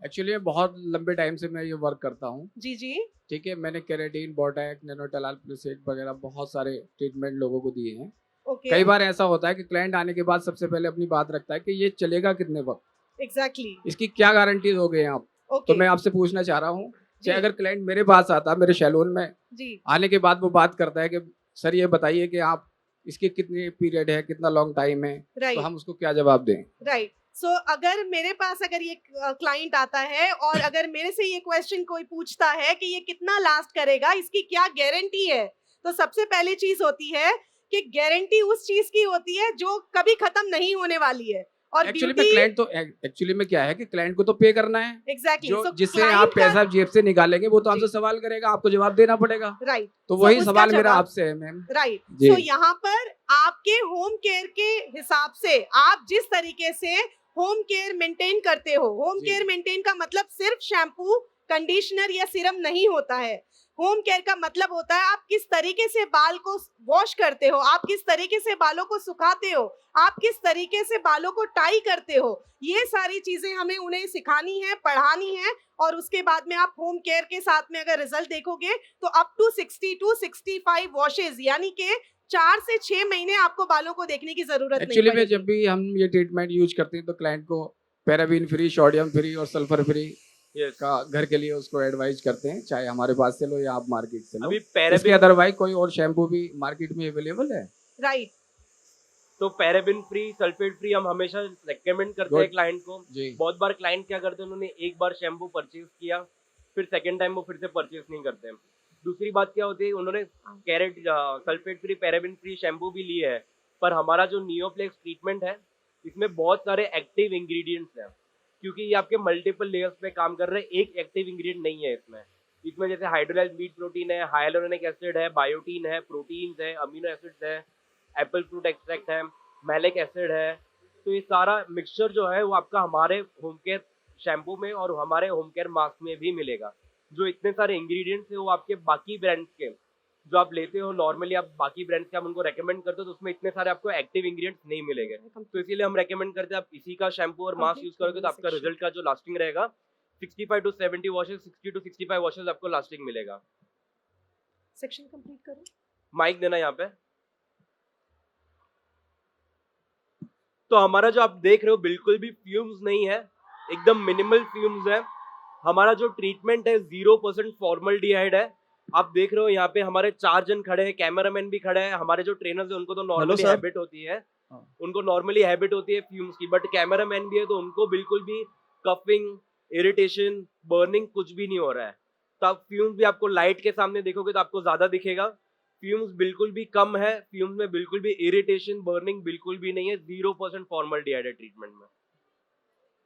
एक्चुअली बहुत लंबे टाइम से मैं ये वर्क करता हूँ। जी जी। ठीक है, मैंने केराटिन, बोटैक, नैनोटेलाल प्लसेट वगैरह बहुत सारे ट्रीटमेंट लोगों को दिए हैं। ओके। कई बार ऐसा होता है कि क्लाइंट आने के बाद सबसे पहले अपनी बात रखता है कि ये चलेगा कितने वक्त, एग्जैक्टली। इसकी क्या गारंटी दोगे आप। ओके। तो मैं आपसे पूछना चाह रहा हूँ कि जी। अगर क्लाइंट मेरे पास आता, मेरे सैलून में जी आने के बाद वो बात करता है कि सर ये बताइए कि आप इसके कितने पीरियड है, कितना लॉन्ग टाइम है, तो राइट हम उसको क्या जवाब दें। राइट। सो अगर मेरे पास अगर ये क्लाइंट आता है और अगर मेरे से ये क्वेश्चन कोई पूछता है कि ये कितना लास्ट करेगा, इसकी क्या गारंटी है, तो सबसे पहली चीज होती है कि गारंटी उस चीज की होती है जो कभी खत्म नहीं होने वाली है। और एक्चुअली में ब्यूटी क्लाइंट तो एक्चुअली में क्या है कि क्लाइंट को तो पे करना है, एग्जैक्टली, जो जिससे आप पैसा जेब से निकालेंगे वो तो आपसे सवाल करेगा, आपको जवाब देना पड़ेगा। राइट। तो So, वही उसका सवाल मेरा जवाब- आपसे है मैम। राइट। जी। सो यहाँ पर आपके होम केयर के हिसाब से आप जिस तरीके से होम केयर मेंटेन करते हो, होम जी। केयर मेंटेन का मतलब सिर्फ शैम्पू, कंडीशनर या सीरम नहीं होता है। होम केयर का मतलब होता है आप किस तरीके से बाल को वॉश करते हो, आप किस तरीके से बालों को सुखाते हो, आप किस तरीके से बालों को टाई करते हो। ये सारी चीजें हमें उन्हें सिखानी है, पढ़ानी है, और उसके बाद में आप होम केयर के साथ में अगर रिजल्ट देखोगे तो अप टू 60 to 65 वॉशेज, यानी कि 4 से 6 महीने आपको बालों को देखने की जरूरत नहीं एक्चुअली में पड़ेगी। जब भी हम ये ट्रीटमेंट यूज करते हैं तो क्लाइंट को पैराबीन फ्री, सोडियम फ्री और सल्फर फ्री यस, का घर के लिए उसको एडवाइज करते हैं, चाहे हमारे पास से लो या आप मार्केट से लो। अभी इसके पैराबिन, अदरवाइज कोई और शैम्पू भी मार्केट में अवेलेबल है। राइट। तो पैराबिन फ्री, सल्फेट फ्री हम हमेशा रेकमेंड करते हैं Good. क्लाइंट को। जी। बहुत बार क्लाइंट क्या करते हैं, उन्होंने एक बार शैम्पू परचेज किया, फिर सेकंड टाइम वो फिर से परचेज नहीं करते हैं। दूसरी बात क्या होती है, उन्होंने sulphate free, paraben free shampoo भी लिए है, पर हमारा जो नियोप्लेक्स ट्रीटमेंट है इसमें बहुत सारे एक्टिव इंग्रेडिएंट्स हैं, क्योंकि ये आपके मल्टीपल लेयर्स पे काम कर रहे हैं, एक एक्टिव इंग्रेडिएंट नहीं है इसमें जैसे हाइड्रोलाइज्ड मीट प्रोटीन है, हाइलुरोनिक एसिड है, बायोटीन है, प्रोटीन्स है, अमीनो एसिड्स है, एप्पल फ्रूट एक्सट्रैक्ट है, मैलिक एसिड है। तो ये सारा मिक्सचर जो है वो आपका हमारे होम केयर शैम्पू में और हमारे होम केयर मास्क में भी मिलेगा। जो इतने सारे इंग्रेडिएंट्स है वो आपके बाकी ब्रांड्स के जो आप लेते हो नॉर्मली, आप बाकी ब्रांड्स के आप उनको रेकमेंड करते हो तो उसमें इतने सारे आपको एक्टिव इंग्रेडिएंट्स नहीं मिलेंगे। तो इसीलिए हम रेकमेंड करते हैं आप इसी का शैम्पू और मास्क यूज करोगे तो आपका रिजल्ट का जो लास्टिंग रहेगा 65 to 70 वॉशेस, 60 to 65 वॉशेस आपको लास्टिंग मिलेगा। सेक्शन कंप्लीट करो। माइक देना यहाँ पे। तो हमारा जो आप देख रहे हो बिल्कुल भी फ्यूम्स नहीं है, एकदम मिनिमल फ्यूम्स है। हमारा जो ट्रीटमेंट है 0% फॉर्मल्डिहाइड है। आप देख रहे हो यहाँ पे हमारे 4 जन खड़े हैं, कैमरामैन भी खड़े हैं, हमारे जो ट्रेनर्स हैं उनको तो नॉर्मली sir. हैबिट होती है, उनको नॉर्मली हैबिट होती है फ्यूम्स की, बट कैमरामैन भी है तो उनको बिल्कुल भी कफिंग, इरिटेशन, बर्निंग कुछ भी नहीं हो रहा है। तो आप फ्यूम्स भी आपको लाइट के सामने देखोगे तो आपको ज्यादा दिखेगा, फ्यूम्स बिल्कुल भी कम है, फ्यूम्स में बिल्कुल भी इरिटेशन, बर्निंग बिल्कुल भी नहीं है। 0% फॉर्मल्डिहाइड है ट्रीटमेंट में।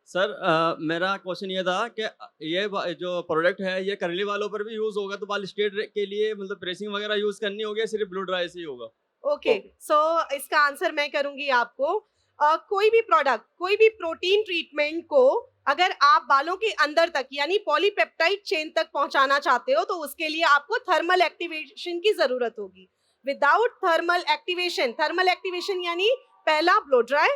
सर मेरा क्वेश्चन ये था कि ये जो प्रोडक्ट है ये करली वालों पर भी यूज होगा, तो बाल स्ट्रेट के लिए मतलब प्रेसिंग वगैरह यूज करनी होगी, सिर्फ ब्लो ड्राई से ही होगा? ओके, सो इसका आंसर मैं करूंगी आपको। कोई भी प्रोडक्ट, कोई भी प्रोटीन ट्रीटमेंट को अगर आप बालों के अंदर तक यानी पॉलीपेप्टाइड चेन तक पहुंचाना चाहते हो तो उसके लिए आपको थर्मल एक्टिवेशन की जरूरत होगी। विदाउट थर्मल एक्टिवेशन यानी पहला ब्लो ड्राई,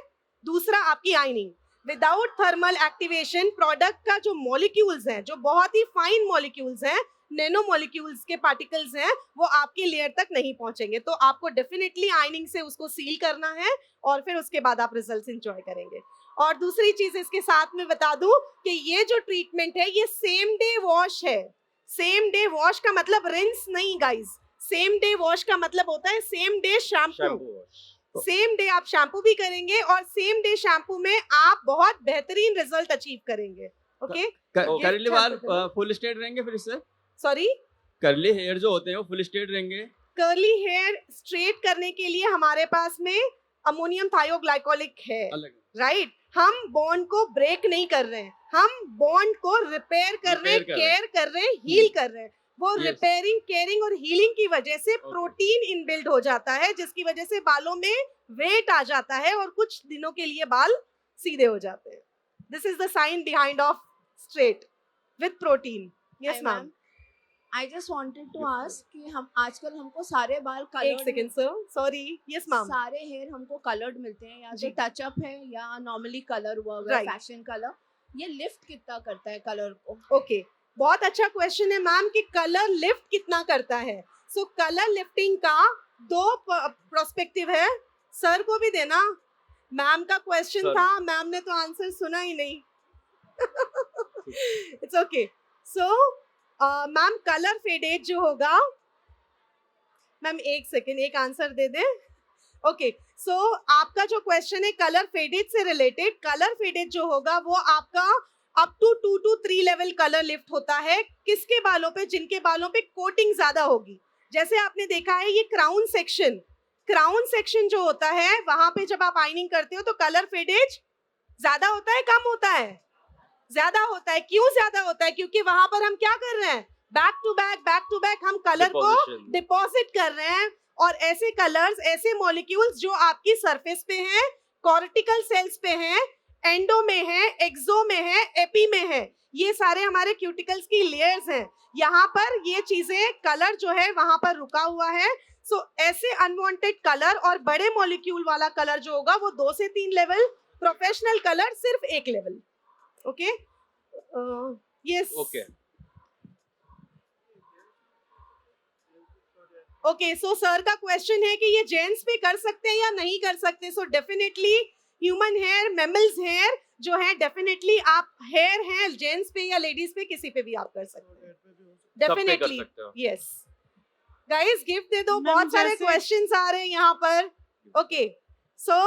दूसरा आपकी ironing. Without thermal activation product का जो मॉलिक्यूल्स हैं, जो बहुत ही फाइन मॉलिक्यूल्स हैं, नैनो मॉलिक्यूल्स के पार्टिकल्स हैं वो आपके लेयर तक नहीं पहुंचेंगे। तो आपको डेफिनेटली आयनिंग से उसको सील करना है और फिर उसके बाद आप रिजल्ट्स एंजॉय करेंगे। और दूसरी चीज इसके साथ में बता दूं कि ये जो ट्रीटमेंट है ये सेम डे वॉश है। सेम डे वॉश का मतलब रिंस नहीं गाइस, सेम डे वॉश का मतलब होता है same day shampoo. Shampoo same day आप शैम्पू भी करेंगे और सेम डे शैम्पू में आप बहुत बेहतरीन रिजल्ट अचीव करेंगे। ओके, करली क्या बाल बोलते हैं? फुल स्ट्रेट रहेंगे फिर इससे? सॉरी, करली हेयर जो होते हैं वो फुल स्ट्रेट रहेंगे? कर्ली हेयर स्ट्रेट करने के लिए हमारे पास में अमोनियम थायोग्लाइकोलिक है, अलग राइट। हम बॉन्ड को ब्रेक नहीं कर रहे हैं, हम बॉन्ड को रिपेयर कर रहे हैं, Repair कर रहे हैं। केयर कर रहे हैं, हील कर रहे हैं। वो Yes. रिपेयरिंग, केयरिंग और हीलिंग की वजह से प्रोटीन इनबिल्ड हो जाता है, जिसकी वजह से बालों में वेट आ जाता है और कुछ दिनों के लिए बाल सीधे हो जाते हैं। This is the science behind of straight with protein. Yes ma'am. I just wanted to ask कि हम आजकल हमको सारे बाल एक coloured second sir, sorry. Yes ma'am. सारे हेयर हमको कलर्ड मिलते हैं, या जी। तो टचअप है या नॉर्मली कलर हुआ हुआ Right. Fashion colour. ये लिफ्ट कितना करता है कलर को? ओके, बहुत अच्छा क्वेश्चन है मैम कि कलर लिफ्ट कितना करता है। सो कलर लिफ्टिंग का दो प्रोस्पेक्टिव है, सर को भी देना। मैम का क्वेश्चन Sir. था, मैम ने तो आंसर सुना ही नहीं। It's okay. So ma'am colour faded जो होगा, मैम एक सेकेंड, एक आंसर दे दें। ओके, सो आपका जो क्वेश्चन है कलर फेडेड से रिलेटेड, कलर फेडेड जो होगा वो आपका up to 2 to 3 level colour lift होता है। किसके बालों पे? जिनके बालों पे कोटिंग ज्यादा होगी। जैसे आपने देखा है ये क्राउन सेक्शन जो होता है वहां पे जब आप आइनिंग करते हो तो कलर फेडेज ज्यादा होता है, कम होता है? ज्यादा होता है। क्यों ज्यादा होता है? क्योंकि वहां पर हम क्या कर रहे हैं, बैक टू बैक हम कलर को Deposition. डिपॉजिट कर रहे हैं। और ऐसे कलर्स, ऐसे मॉलिक्यूल्स जो आपकी सरफेस पे हैं, कॉर्टिकल सेल्स पे हैं, एंडो में है, एक्सो में है, एपी में है, ये सारे हमारे क्यूटिकल्स की लेयर्स हैं। यहाँ पर ये चीजें, कलर जो है वहां पर रुका हुआ है। सो ऐसे अनवांटेड कलर और बड़े मॉलिक्यूल वाला कलर जो होगा वो 2 से 3 लेवल, प्रोफेशनल कलर सिर्फ 1 level. Okay, yes okay. Okay. So sir का क्वेश्चन है कि ये जेंट्स पे कर सकते हैं या नहीं कर सकते। So definitely human hair, mammals hair जो है, डेफिनेटली आप हेयर हैं जेंट्स पे या लेडीज पे, किसी पे भी आप कर सकते हैं डेफिनेटली। सकते हो। यस गाइस, गिफ्ट दे दो। मैम, बहुत सारे जैसे- क्वेश्चंस आ रहे हैं यहाँ पर। ओके, सो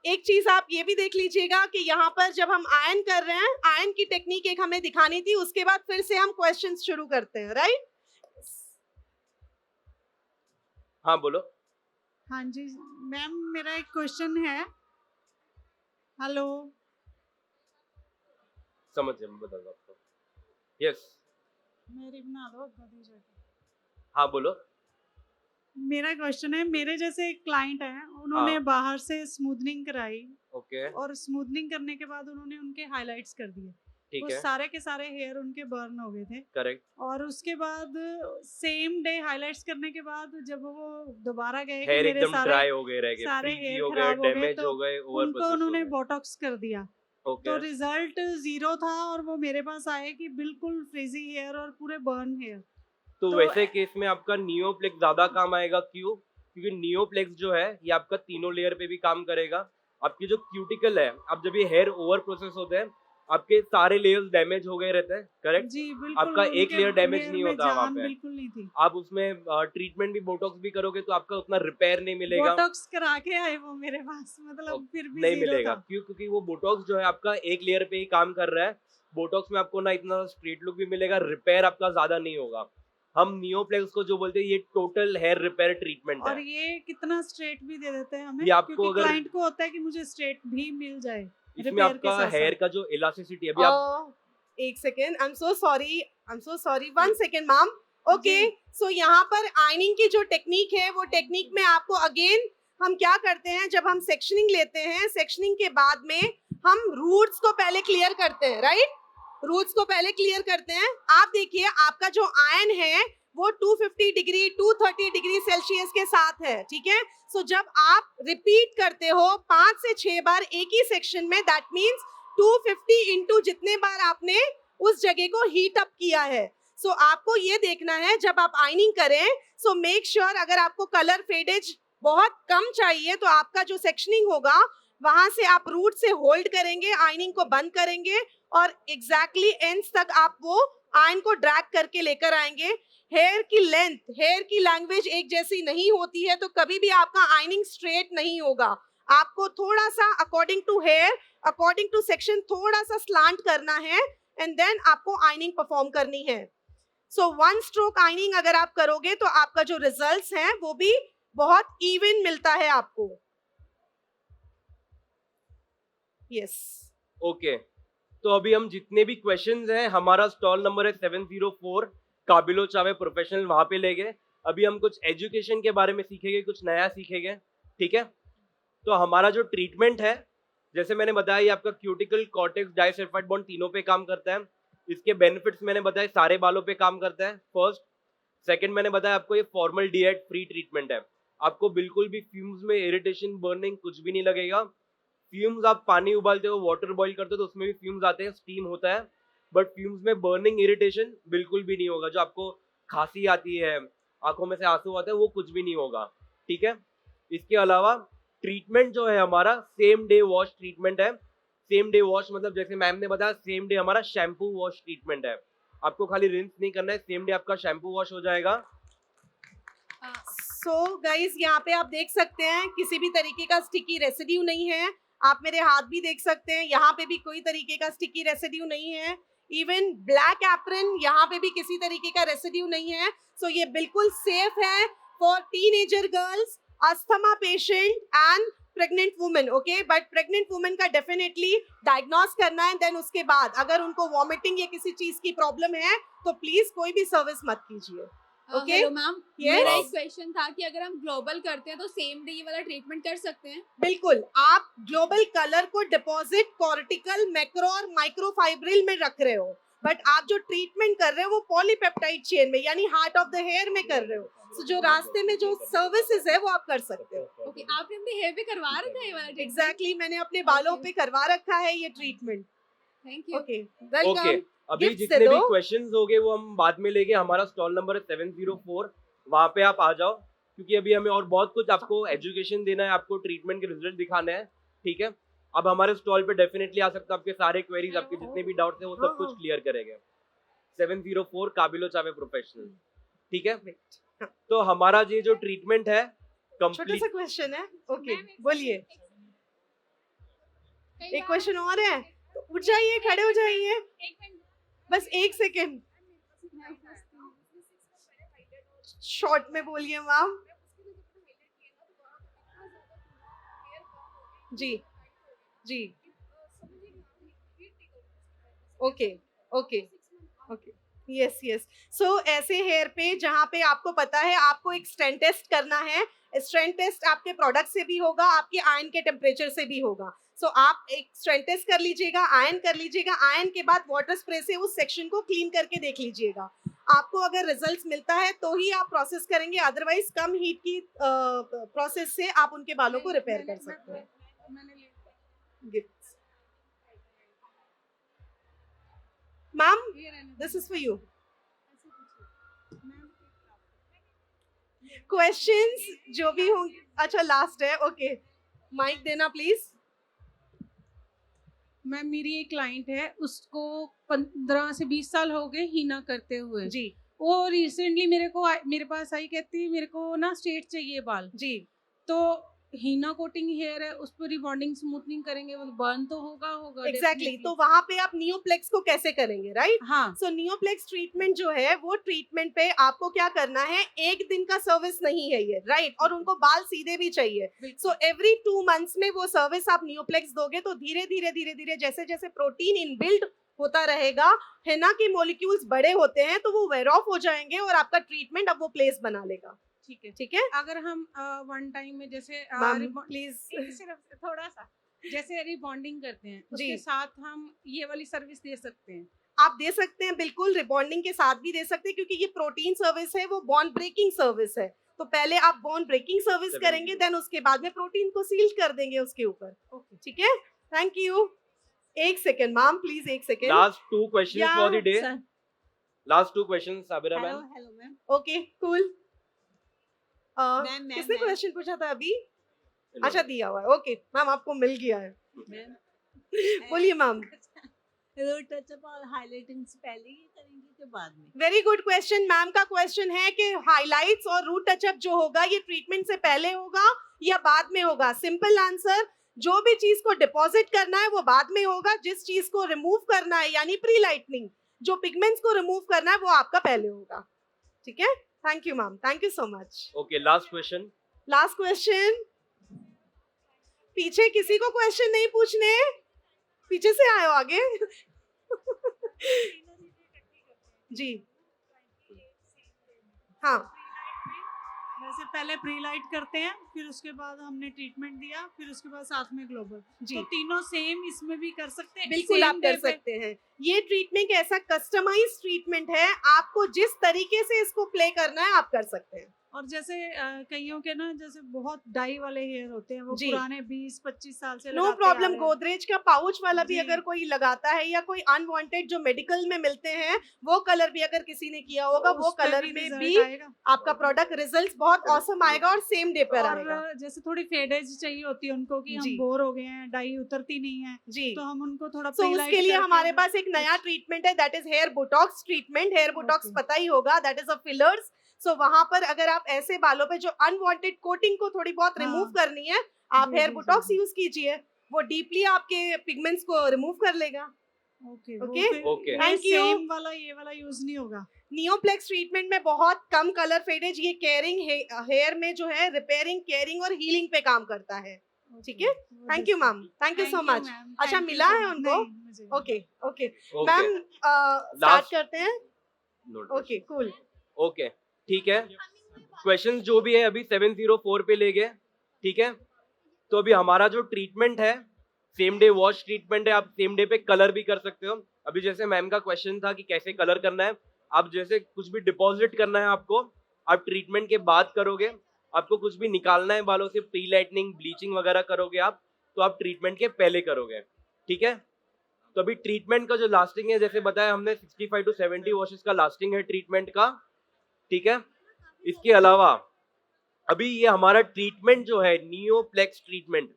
एक चीज आप ये भी देख लीजिएगा कि यहाँ पर जब हम आयन कर रहे हैं, आयन की टेक्निक एक हमें दिखानी थी, उसके बाद फिर से हम क्वेश्चंस शुरू करते हैं, राइट? हाँ बोलो। हाँ जी मैम, मेरा एक क्वेश्चन है। हेलो, समझ गया, मैं बता दूँ आपको। यस, मेरी बना दो गदी जाके। हाँ बोलो। मेरा क्वेश्चन है, मेरे जैसे एक क्लाइंट है, उन्होंने हाँ। बाहर से स्मूथनिंग कराई ओके, और स्मूथनिंग करने के बाद उन्होंने उनके हाइलाइट्स कर दिए। ठीक वो है, सारे के सारे हेयर उनके बर्न हो गए थे। करेक्ट। और उसके बाद सेम डे हाइलाइट्स करने के बाद जब वो दोबारा गए कि हेयर मेरे एकदम सारे ड्राई हो गए, रह गए, सारे फ्रीजी हेयर हो गए, खराब हो गए, डैमेज तो हो गए, ओवर उनको प्रोसेस हो उन्होंने गए। बोटॉक्स कर दिया। तो ओके, रिजल्ट 0 था और वो मेरे पास आए कि बिल्कुल फ्रीजी हेयर और पूरे बर्न हेयर। तो तो वैसे केस में आपका नियोप्लेक्स ज्यादा काम आएगा। क्यों? क्योंकि नियोप्लेक्स जो है ये आपका तीनों लेयर पे भी काम करेगा। आपकी जो क्यूटिकल है, अब जब ये हेयर ओवर प्रोसेस होते हैं, आपके सारे लेयर्स डैमेज हो गए रहते हैं, करेक्ट? जी बिल्कुल, आपका एक उनके लेयर डैमेज hair नहीं में होता वहाँ जान पे। बिल्कुल नहीं थी। आप उसमें ट्रीटमेंट भी, बोटॉक्स भी करोगे तो आपका उतना रिपेयर नहीं मिलेगा। बोटॉक्स करा के आए वो मेरे पास, मतलब फिर भी नहीं 0 मिलेगा। था। क्यों? क्योंकि वो बोटॉक्स जो है आपका एक लेयर पे ही काम कर रहा है। बोटॉक्स में आपको ना इतना स्ट्रेट लुक भी मिलेगा, रिपेयर आपका ज्यादा नहीं होगा। हम नियोप्लेक्स को जो बोलते हैं ये टोटल हेयर रिपेयर ट्रीटमेंट और है। ये कितना स्ट्रेट भी दे देते हैं हमें, ये आपको क्योंकि अगर- क्लाइंट को होता है कि मुझे स्ट्रेट भी मिल जाए इसमें repair के आपका साथ-साथ। हेयर का जो इलास्टिसिटी, अभी आप एक second, I am so sorry, 1 second ma'am. Okay, जी। सो यहाँ पर आयनिंग की जो टेक्निक है वो टेक्निक में आपको अगेन हम क्या करते हैं, जब हम सेक्शनिंग लेते हैं, सेक्शनिंग के बाद में हम रूट्स को पहले क्लियर करते हैं, राइट? रूट्स को पहले क्लियर करते हैं। आप देखिए आपका जो आयन है वो 250 डिग्री 230 डिग्री सेल्सियस के साथ है, ठीक है? सो जब आप रिपीट करते हो 5 से 6 बार एक ही सेक्शन में, दैट मीन्स 250 इंटू जितने बार आपने उस जगह को हीट अप किया है। सो आपको ये देखना है जब आप आयनिंग करें, सो मेक श्योर अगर आपको कलर फेडेज बहुत कम चाहिए तो आपका जो सेक्शनिंग होगा वहां से आप रूट से होल्ड करेंगे, आयनिंग को बंद करेंगे और एग्जैक्टली एंड्स तक आप वो आयन को ड्रैग करके लेकर आएंगे। हेयर की लेंथ, हेयर की लैंग्वेज एक जैसी नहीं होती है, तो कभी भी आपका आयनिंग स्ट्रेट नहीं होगा। आपको थोड़ा सा according to hair, according to section थोड़ा सा स्लांट करना है एंड देन आपको आयनिंग परफॉर्म करनी है। सो वन स्ट्रोक आयनिंग अगर आप करोगे तो आपका जो रिजल्ट्स हैं वो भी बहुत इवन मिलता है आपको। यस ओके, तो अभी हम जितने भी क्वेश्चंस हैं, हमारा स्टॉल नंबर है 704 काबिलो चावे प्रोफेशनल, वहां पे ले गए। अभी हम कुछ एजुकेशन के बारे में सीखेंगे, कुछ नया सीखेंगे, ठीक है। तो हमारा जो ट्रीटमेंट है, जैसे मैंने बताया, ये आपका क्यूटिकल, कॉर्टेक्स, डाइसल्फाइड बॉन्ड तीनों पे काम करता है। इसके बेनिफिट्स मैंने बताया, सारे बालों पे काम करता है, फर्स्ट। सेकंड मैंने बताया आपको ये फॉर्मल डीएड फ्री ट्रीटमेंट है। आपको बिल्कुल भी फ्यूम्स में इरिटेशन, बर्निंग कुछ भी नहीं लगेगा। फ्यूम्स आप पानी उबालते हो, वाटर बॉईल करते हो तो उसमें भी फ्यूम्स आते हैं, स्टीम होता है, बट फ्यूम्स में बर्निंग, इरिटेशन बिल्कुल भी नहीं होगा। जो आपको खांसी आती है, आंखों में से आंसू आते हैं, वो कुछ भी नहीं होगा, ठीक है। इसके अलावा ट्रीटमेंट जो है हमारा सेम डे वॉश ट्रीटमेंट है। सेम डे वॉश मतलब जैसे मैम ने बताया, सेम डे हमारा शैम्पू वॉश ट्रीटमेंट है। आपको खाली रिंस नहीं करना है, सेम डे आपका शैम्पू वॉश हो जाएगा। सो गाइस, यहाँ पे आप देख सकते हैं किसी भी तरीके का स्टिकी रेसिड्यू नहीं है। आप मेरे हाथ भी देख सकते हैं, यहाँ पे भी कोई तरीके का स्टिकी रेसिड्यू नहीं है। इवन ब्लैक एप्रन, यहाँ पे भी किसी तरीके का रेसिड्यू नहीं है। सो ये बिल्कुल सेफ है for teenager girls, asthma patient and pregnant women, okay. But pregnant women का डेफिनेटली डायग्नोस करना है, देन उसके बाद अगर उनको वॉमिटिंग या किसी चीज की प्रॉब्लम है तो प्लीज कोई भी सर्विस मत कीजिए, ओके। Hello ma'am, Yes. मेरा एक क्वेश्चन था कि अगर हम ग्लोबल करते हैं तो सेम डे ये वाला ट्रीटमेंट कर सकते हैं? बिल्कुल, आप ग्लोबल कलर को डिपॉजिट कॉर्टिकल, मैक्रो और माइक्रोफाइब्रिल में रख रहे हो, बट आप जो ट्रीटमेंट कर रहे हो वो पॉलीपेप्टाइड चेन में यानी हार्ट ऑफ द हेयर में कर रहे हो। तो जो रास्ते में जो सर्विसेज है वो आप कर सकते हो। ओके, आपने अपने हेयर पे करवा रखा है ये वाला ट्रीटमेंट? एग्जैक्टली, मैंने अपने बालों पे करवा रखा है ये treatment. Thank you. Okay, okay, welcome. अभी Gifts जितने दे भी दो। क्वेश्चंस होंगे वो हम बाद में लेंगे। हमारा स्टॉल नंबर है 704, वहां पे आप आ जाओ, क्योंकि अभी हमें और बहुत कुछ आपको एजुकेशन देना है, आपको ट्रीटमेंट के रिजल्ट दिखाने हैं, ठीक है। अब हमारे स्टॉल पे डेफिनेटली आ सकते हो, आपके सारे क्वेरीज, आपके जितने भी डाउट्स हैं वो सब कुछ क्लियर करेंगे। 704 काबिलो चावे प्रोफेशनल, ठीक है। तो हमारा ये जो ट्रीटमेंट है छोटा कंप्लीट, सा क्वेश्चन है, ओके बोलिए। एक क्वेश्चन और है तो उठ जाइए, खड़े हो जाइए, बस एक सेकेंड, शॉर्ट में बोलिए मैम। जी जी, okay okay okay, yes yes. So ऐसे हेयर पे जहाँ पे आपको पता है आपको एक स्ट्रेंथ टेस्ट करना है, स्ट्रेंथ टेस्ट आपके प्रोडक्ट से भी होगा, आपके आयन के टेम्परेचर से भी होगा। सो आप एक स्ट्रेंथ टेस्ट कर लीजिएगा, आयन कर लीजिएगा, आयन के बाद वाटर स्प्रे से उस सेक्शन को क्लीन करके देख लीजिएगा। आपको अगर रिजल्ट्स मिलता है तो ही आप प्रोसेस करेंगे, अदरवाइज कम हीट की प्रोसेस से आप उनके बालों को रिपेयर कर सकते हैं। Gifts ma'am, this is for you. Questions जो भी होंगे, अच्छा लास्ट है, ओके, माइक देना प्लीज। मैम, मेरी एक क्लाइंट है, उसको 15 से 20 साल हो गए हीना करते हुए जी वो रिसेंटली मेरे पास आई, कहती है मेरे को ना स्ट्रेट चाहिए बाल। जी, तो हीना कोटिंग हेयर है, उस पर रिबॉन्डिंग स्मूथनिंग करेंगे, वो बर्न तो होगा एग्जैक्टली। definitely। तो वहां पे आप नियोप्लेक्स को कैसे करेंगे, राइट? हाँ, सो नियोप्लेक्स ट्रीटमेंट जो है वो ट्रीटमेंट पे आपको क्या करना है, एक दिन का सर्विस नहीं है ये, राइट? और उनको बाल सीधे भी चाहिए। सो एवरी 2 मंथ्स में वो सर्विस आप नियोप्लेक्स दोगे तो धीरे धीरे धीरे धीरे जैसे जैसे प्रोटीन इनबिल्ट होता रहेगा, हेना के मॉलिक्यूल्स बड़े होते हैं तो वो वेयर ऑफ हो जाएंगे और आपका ट्रीटमेंट अब वो प्लेस बना लेगा। ठीक है। ठीक है अगर हम वन टाइम में जैसे मैम प्लीज। सिर्फ थोड़ा सा जैसे रिबॉन्डिंग करते हैं, जी। उसके साथ हम ये वाली सर्विस दे सकते हैं? आप दे सकते हैं, बिल्कुल रिबॉन्डिंग के साथ भी दे सकते हैं, क्योंकि ये प्रोटीन सर्विस है, वो बॉन्ड ब्रेकिंग सर्विस है। तो पहले आप बॉन्ड ब्रेकिंग सर्विस करेंगे, देन उसके बाद में प्रोटीन को सील कर देंगे उसके ऊपर। ओके, ठीक है, थैंक यू। एक सेकेंड मैम, प्लीज एक second. Last 2 questions for the day. Last 2 question Sabira hello ma'am. Hello ma'am. Okay cool. Ma'am किसने क्वेश्चन पूछा था अभी? अच्छा दिया हुआ है, ओके मैम आपको मिल गया है। बोलिए मैम। रूट टचअप और हाइलाइटिंग से पहले ही करेंगे कि बाद में? Very good question. मैम का क्वेश्चन है कि हाइलाइट्स और रूट टचअप जो होगा ये ट्रीटमेंट से पहले होगा या बाद में होगा? सिंपल आंसर, जो भी चीज को डिपॉजिट करना है वो बाद में होगा, जिस चीज को रिमूव करना है यानी प्री लाइटनिंग, जो पिगमेंट्स को रिमूव करना है वो आपका पहले होगा। ठीक है, thank you ma'am, thank you so much. Okay, last question. Last question. पीछे किसी को क्वेश्चन नहीं पूछने? पीछे से आए हो आगे। जी हाँ वैसे पहले प्री लाइट करते हैं, फिर उसके बाद हमने ट्रीटमेंट दिया, फिर उसके बाद साथ में ग्लोबल। जी तो तीनों सेम इसमें भी कर सकते हैं? बिल्कुल Same आप कर day पे? सकते हैं। ये ट्रीटमेंट ऐसा कस्टमाइज ट्रीटमेंट है, आपको जिस तरीके से इसको प्ले करना है आप कर सकते हैं। और जैसे कईयों के ना जैसे बहुत डाई वाले हेयर होते हैं, वो जी। पुराने 20-25 साल से नो लगाते आ प्रॉब्लम, रहे हैं। गोदरेज का पाउच वाला भी जी। अगर कोई लगाता है या कोई अनवांटेड जो मेडिकल में मिलते हैं वो कलर भी अगर किसी ने किया होगा वो उस पे कलर भी में result भी आएगा। आपका प्रोडक्ट रिजल्ट्स बहुत ऑसम आएगा और सेम डे पर आएगा। और जैसे थोड़ी फेडेज चाहिए होती है उनको कि जी। हम बोर हो गए हैं, डाई उतरती नहीं है, जी तो हम उनको थोड़ा तो pre-light उसके लिए करके हमारे पास एक नया ट्रीटमेंट है, that is hair botox treatment. Hair botox Okay. पता ही होगा, that is a fillers. So वहां पर अगर आप ऐसे बालों पे जो अनवांटेड कोटिंग को थोड़ी बहुत हाँ। रिमूव करनी है, आप जी, हेयर जी, बोटॉक्स जी। यूज कीजिए, वो डीपली आपके पिगमेंट्स को रिमूव कर लेगा। Okay Okay. Okay. Thank you. Same वाला ये वाला यूज नहीं होगा? नियोप्लेक्स ट्रीटमेंट में बहुत कम कलर फेडेज, ये केयरिंग हेयर में जो है रिपेयरिंग, केयरिंग और हीलिंग पे काम करता है। ठीक है, thank you ma'am, thank you so much. अच्छा मिला है उनको? ओके ओके मैम स्टार्ट करते हैं। Okay cool. ओके ठीक है, क्वेश्चंस जो भी है अभी 704 पे ले गए। ठीक है, तो अभी हमारा जो ट्रीटमेंट है सेम डे वॉश ट्रीटमेंट है। आप सेम डे पे कलर भी कर सकते हो। अभी जैसे मैम का क्वेश्चन था कि कैसे कलर करना है, आप जैसे कुछ भी डिपॉजिट करना है आपको, आप ट्रीटमेंट के बाद करोगे। आपको कुछ भी निकालना है बालों से, प्री लाइटनिंग ब्लीचिंग वगैरह करोगे आप, तो आप ट्रीटमेंट के पहले करोगे। ठीक है, तो अभी ट्रीटमेंट का जो लास्टिंग है, जैसे बताया हमने 65 to 70 वॉशेस का लास्टिंग है ट्रीटमेंट का। ठीक है, इसके अलावा अभी ये हमारा ट्रीटमेंट जो है नियोप्लेक्स ट्रीटमेंट,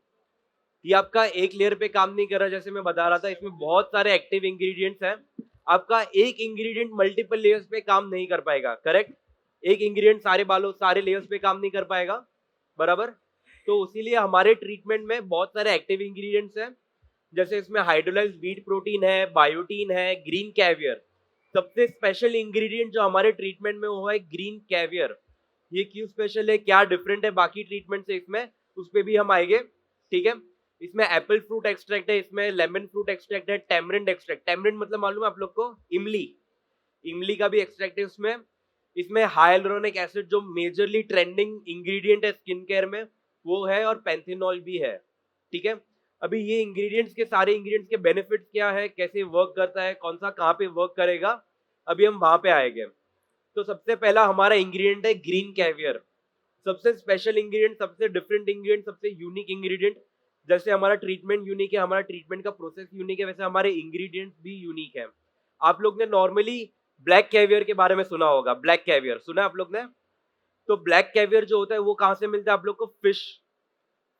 ये आपका एक लेयर पे काम नहीं कर रहा। जैसे मैं बता रहा था, इसमें बहुत सारे एक्टिव इंग्रेडिएंट्स हैं। आपका एक इंग्रेडिएंट मल्टीपल लेयर्स पे काम नहीं कर पाएगा। करेक्ट, एक इंग्रेडिएंट सारे बालों सारे लेयर्स पे काम नहीं कर पाएगा, बराबर। तो इसीलिए हमारे ट्रीटमेंट में बहुत सारे एक्टिव इंग्रेडिएंट्स हैं। जैसे इसमें हाइड्रोलाइज्ड व्हीट प्रोटीन है, बायोटीन है, ग्रीन कैवियर। सबसे स्पेशल इंग्रेडिएंट जो हमारे ट्रीटमेंट में वो है ग्रीन कैवियर। ये क्यों स्पेशल है, क्या डिफरेंट है बाकी ट्रीटमेंट से, इसमें उस पर भी हम आएंगे। ठीक है, इसमें एप्पल फ्रूट एक्सट्रैक्ट है, इसमें लेमन फ्रूट एक्सट्रैक्ट है, टैमरिंड एक्सट्रैक्ट। टैमरिंड मतलब मालूम है आप लोग को, इमली, इमली का भी एक्सट्रैक्ट है उसमें। इसमें हाइलुरोनिक एसिड जो मेजरली ट्रेंडिंग इंग्रेडिएंट है स्किन केयर में वो है, और पैंथेनॉल भी है। ठीक है, अभी ये इंग्रेडिएंट्स के सारे इंग्रेडिएंट्स के बेनिफिट्स क्या है, कैसे वर्क करता है, कौन सा कहाँ पे वर्क करेगा, अभी हम वहां पे आएंगे। तो सबसे पहला हमारा इंग्रेडिएंट है ग्रीन कैवियर। सबसे स्पेशल इंग्रेडिएंट, सबसे डिफरेंट इंग्रेडिएंट, सबसे यूनिक इंग्रेडिएंट। जैसे हमारा ट्रीटमेंट यूनिक है, हमारा ट्रीटमेंट का प्रोसेस यूनिक है, वैसे हमारे इंग्रेडिएंट्स भी यूनिक है। आप लोग ने नॉर्मली ब्लैक कैवियर के बारे में सुना होगा, ब्लैक कैवियर सुना आप लोग ने? तो ब्लैक कैवियर जो होता है वो कहाँ से मिलता है आप लोग को?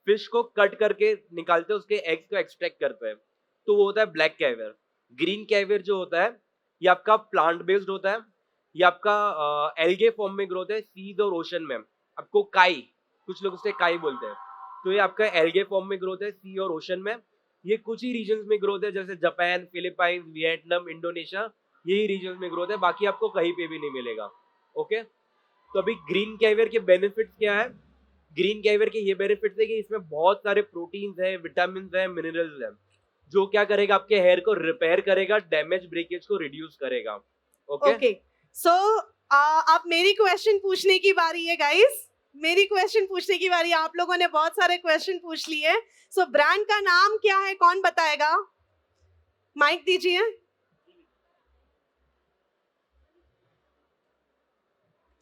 फिश को कट करके निकालते हैं, उसके एग्स को एक्सट्रैक्ट करते हैं, तो वो होता है ब्लैक कैवियर। ग्रीन कैवियर जो होता है ये आपका प्लांट बेस्ड होता है, ये आपका एल्गे फॉर्म में ग्रोथ है, सीज और ओशन में। आपको काई, कुछ लोग उसे काई बोलते हैं, तो ये आपका एल्गे फॉर्म में ग्रोथ है, सी और ओशन में। ये कुछ ही रीजन्स में ग्रोथ है, जैसे जापान, फिलीपाइंस, वियतनाम, इंडोनेशिया, यही रीजन्स में ग्रोथ है, बाकी आपको कहीं पे भी नहीं मिलेगा। ओके, तो अभी ग्रीन कैवियर के बेनिफिट्स क्या है? ग्रीन कैवियर के ये बेनिफिट्स है कि इसमें बहुत सारे प्रोटीन्स हैं, विटामिन हैं, मिनरल्स हैं, जो क्या करेगा, आपके हेयर को रिपेयर करेगा, डैमेज ब्रेकेज को रिड्यूस करेगा। ओके सो अब मेरी क्वेश्चन पूछने की बारी है गाइस, मेरी क्वेश्चन पूछने की बारी। आप लोगों ने बहुत सारे क्वेश्चन पूछ लिए। सो ब्रांड का नाम क्या है, कौन बताएगा? माइक दीजिए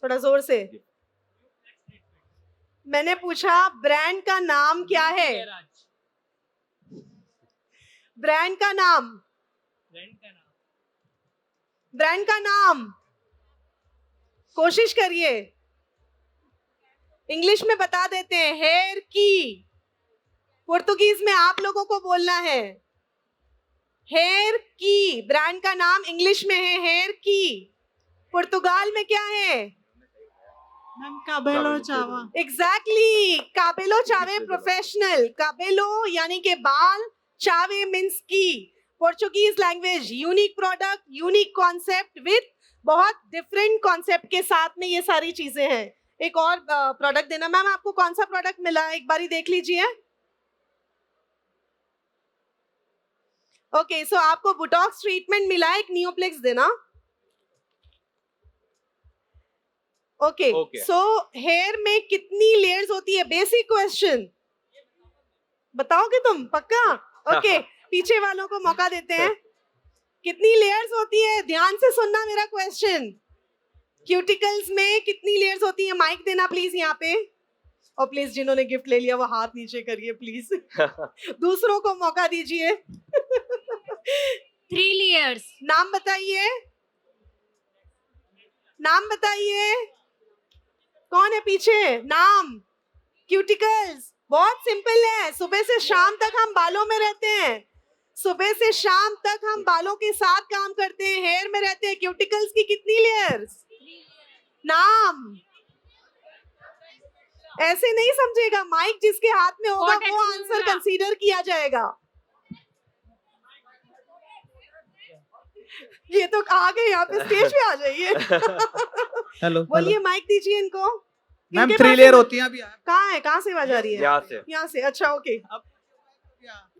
थोड़ा जोर से। मैंने पूछा ब्रांड का नाम क्या है? ब्रांड का नाम, ब्रांड का नाम कोशिश करिए, इंग्लिश में बता देते हैं हेयर की, पुर्तगीज में आप लोगों को बोलना है हेयर की। ब्रांड का नाम इंग्लिश में है हेयर की, पुर्तगाल में क्या है? मैम काबेलो चावा। एग्जैक्टली, काबेलो चावे प्रोफेशनल। काबेलो यानी के बाल, चावे मीन्स की। Portuguese language, unique product, unique concept with बहुत डिफरेंट कॉन्सेप्ट के साथ में ये सारी चीजें हैं। एक और प्रोडक्ट देना। मैम आपको कौन सा प्रोडक्ट मिला, एक बारी देख लीजिए। ओके, सो आपको बोटॉक्स ट्रीटमेंट मिला है, एक नियोप्लेक्स देना। ओके, सो हेयर में कितनी लेयर्स होती है? बेसिक क्वेश्चन, बताओगे तुम पक्का? ओके, पीछे वालों को मौका देते हैं। कितनी लेयर्स होती है? ध्यान से सुनना मेरा क्वेश्चन। क्यूटिकल्स में कितनी लेयर्स होती है? माइक देना प्लीज यहाँ पे। और प्लीज जिन्होंने गिफ्ट ले लिया वो हाथ नीचे करिए प्लीज। दूसरों को मौका दीजिए। 3 layers. नाम बताइए, नाम बताइए, कौन है पीछे? नाम? क्यूटिकल्स बहुत सिंपल है। सुबह से शाम तक हम बालों में रहते हैं, सुबह से शाम तक हम बालों के साथ काम करते हैं, हेयर में रहते हैं। क्यूटिकल्स की कितनी लेयर्स? नाम? ऐसे नहीं समझेगा, माइक जिसके हाथ में होगा वो आंसर कंसीडर किया जाएगा। ये तो आ गए, यहाँ पे स्टेज पे आ जाइए। हेलो बोलिए, माइक दीजिए इनको। मैम किनके 3 पास लेयर है? होती हैं अभी। कहाँ है, कहाँ से आवाज आ रही है? यहाँ से। यहाँ से, अच्छा ओके।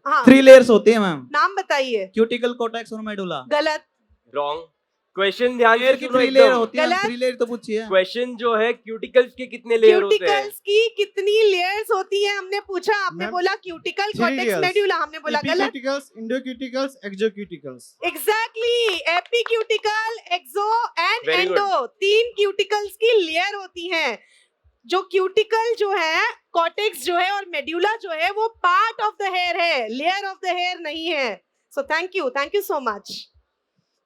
हाँ, 3 लेयर्स होती हैं मैम। नाम बताइए। क्यूटिकल, कोटेक्स और मेडुला। गलत। रॉन्ग। क्वेश्चन ध्यान से लेयर की सुनो 3 लेयर एकदम। होती हैं। गलत। 3 लेयर तो पूछिए। क्वेश्चन जो है क्यूटिकल्स के कितने लेयर होते हैं? क्यूटिकल्स की कितनी लेयर्स होती है हमने पूछा, आपने मैम, बोला क्यूटिकल, 3 कॉर्टेक्स, layers. मेड्यूला, हमने बोला गलत। Epicuticals, endocuticals, exocuticals. Exactly, epicuticle, exo and Very good. Endo, 3 cuticles की लेयर होती हैं। जो क्यूटिकल जो है, कॉर्टेक्स जो है और मेड्यूला जो है वो पार्ट ऑफ द हेयर है, लेयर ऑफ द हेयर नहीं है। So thank you so much.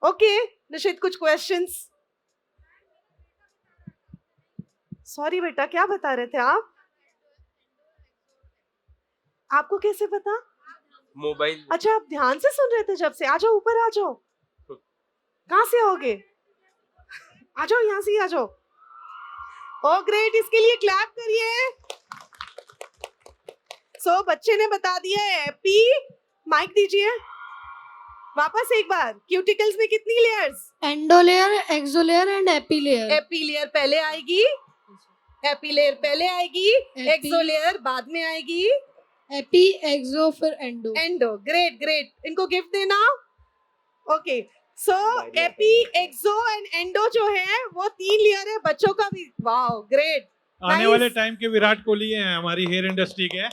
Okay Nishit, कुछ क्वेश्चंस? सॉरी बेटा, क्या बता रहे थे आप? आपको कैसे पता? मोबाइल। अच्छा, आप ध्यान से सुन रहे थे जब से। आ जाओ, ऊपर आ जाओ। कहाँ से आओगे? आ जाओ, यहाँ से ही आ जाओ। ओ ग्रेट, इसके लिए क्लैप करिए। सो बच्चे ने बता दिया है एपी। माइक दीजिए वापस एक बार। क्यूटिकल्स में कितनी layers? Endo layer, exo layer and epi layer. AP layer पहले आएगी, एपी लेयर पहले आएगी, एक्सो लेयर बाद में आएगी, Epi, exo फिर endo. एंडो। ग्रेट ग्रेट, इनको गिफ्ट देना। Okay, so epi, exo and endo जो है वो 3 लेयर है बच्चों का भी। Wow great. आने Nice. वाले टाइम के विराट कोहली हैं हमारी हेयर इंडस्ट्री के।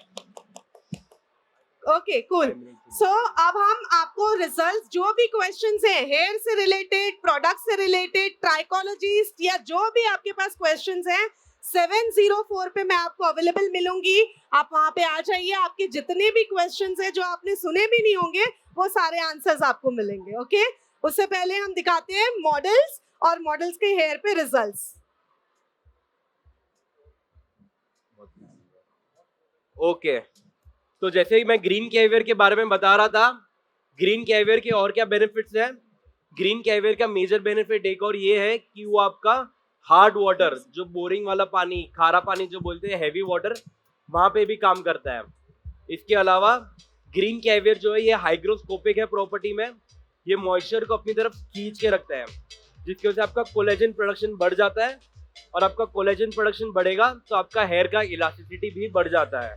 Okay cool. सो अब हम आपको रिजल्ट, जो भी क्वेश्चंस हैं हेयर से रिलेटेड, प्रोडक्ट से रिलेटेड, ट्राइकोलॉजिस्ट या जो भी आपके पास क्वेश्चंस हैं, 704 पे मैं आपको अवेलेबल मिलूंगी। आप वहां पे आ जाइए। आपके जितने भी क्वेश्चंस हैं जो आपने सुने भी नहीं होंगे वो सारे आंसर्स आपको मिलेंगे। ओके, उससे पहले हम दिखाते हैं मॉडल्स और मॉडल्स के हेयर पे रिजल्ट्स। ओके, तो जैसे ही मैं ग्रीन कैवियर के बारे में बता रहा था, ग्रीन कैवियर के और क्या बेनिफिट्स हैं? ग्रीन कैवियर का मेजर बेनिफिट एक और ये है कि वो आपका हार्ड वाटर, जो बोरिंग वाला पानी, खारा पानी जो बोलते हैं, हैवी वाटर, वहां पे भी काम करता है। इसके अलावा ग्रीन कैवियर जो है ये हाइग्रोस्कोपिक है प्रॉपर्टी में, ये मॉइस्चर को अपनी तरफ खींच के रखता है, जिसकी वजह से आपका कोलेजन प्रोडक्शन बढ़ जाता है, और आपका कोलेजन प्रोडक्शन बढ़ेगा तो आपका हेयर का इलास्टिसिटी भी बढ़ जाता है।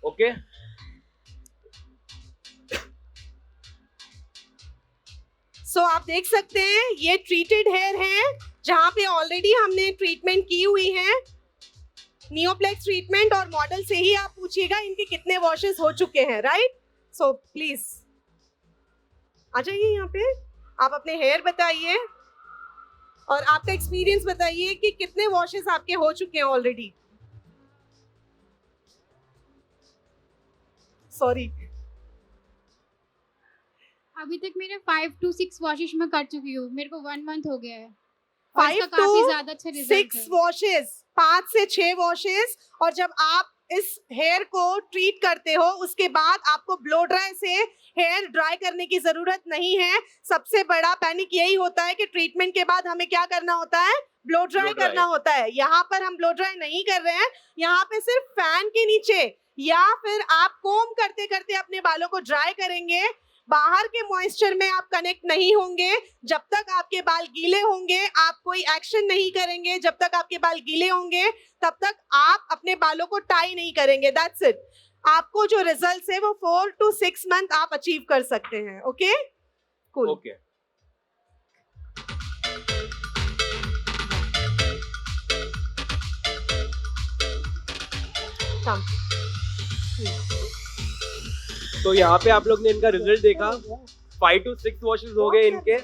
ओके, सो आप देख सकते हैं ये ट्रीटेड हेयर है जहां पे ऑलरेडी हमने ट्रीटमेंट की हुई है, नियोप्लेक्स ट्रीटमेंट। और मॉडल से ही आप पूछिएगा इनके कितने वॉशेस हो चुके हैं, राइट? सो प्लीज आ जाइए यहाँ पे, आप अपने हेयर बताइए और आपका एक्सपीरियंस बताइए कि कितने वॉशेस आपके हो चुके हैं ऑलरेडी। सॉरी, अभी तक मेरे 5 to 6 वॉशेस में कर चुकी हूँ। मेरे को 1 month हो गया है। और 5 इसका काफी to ज्यादा अच्छा 6 रिजल्ट है। वॉशेस, 5 से 6 वॉशेस। और जब आप इस हेयर को ट्रीट करते हो उसके बाद आपको ब्लो ड्राई से हेयर ड्राई करने की जरूरत नहीं है। सबसे बड़ा पैनिक यही होता है कि ट्रीटमेंट के बाद हमें क्या करना होता है, ब्लो ड्राई Blow dry। करना होता है। यहाँ पर हम ब्लो ड्राई नहीं कर रहे हैं, यहाँ पे सिर्फ फैन के नीचे या फिर आप कोम करते करते अपने बालों को ड्राई करेंगे। बाहर के मॉइस्चर में आप कनेक्ट नहीं होंगे। जब तक आपके बाल गीले होंगे आप कोई एक्शन नहीं करेंगे। जब तक आपके बाल गीले होंगे तब तक आप अपने बालों को टाई नहीं करेंगे। That's it. आपको जो रिजल्ट्स है वो 4 to 6 मंथ आप अचीव कर सकते हैं। Okay, cool. ओके। तो यहाँ पे आप लोग ने इनका रिजल्ट देखा। 5 to 6 वॉशेस हो गए इनके।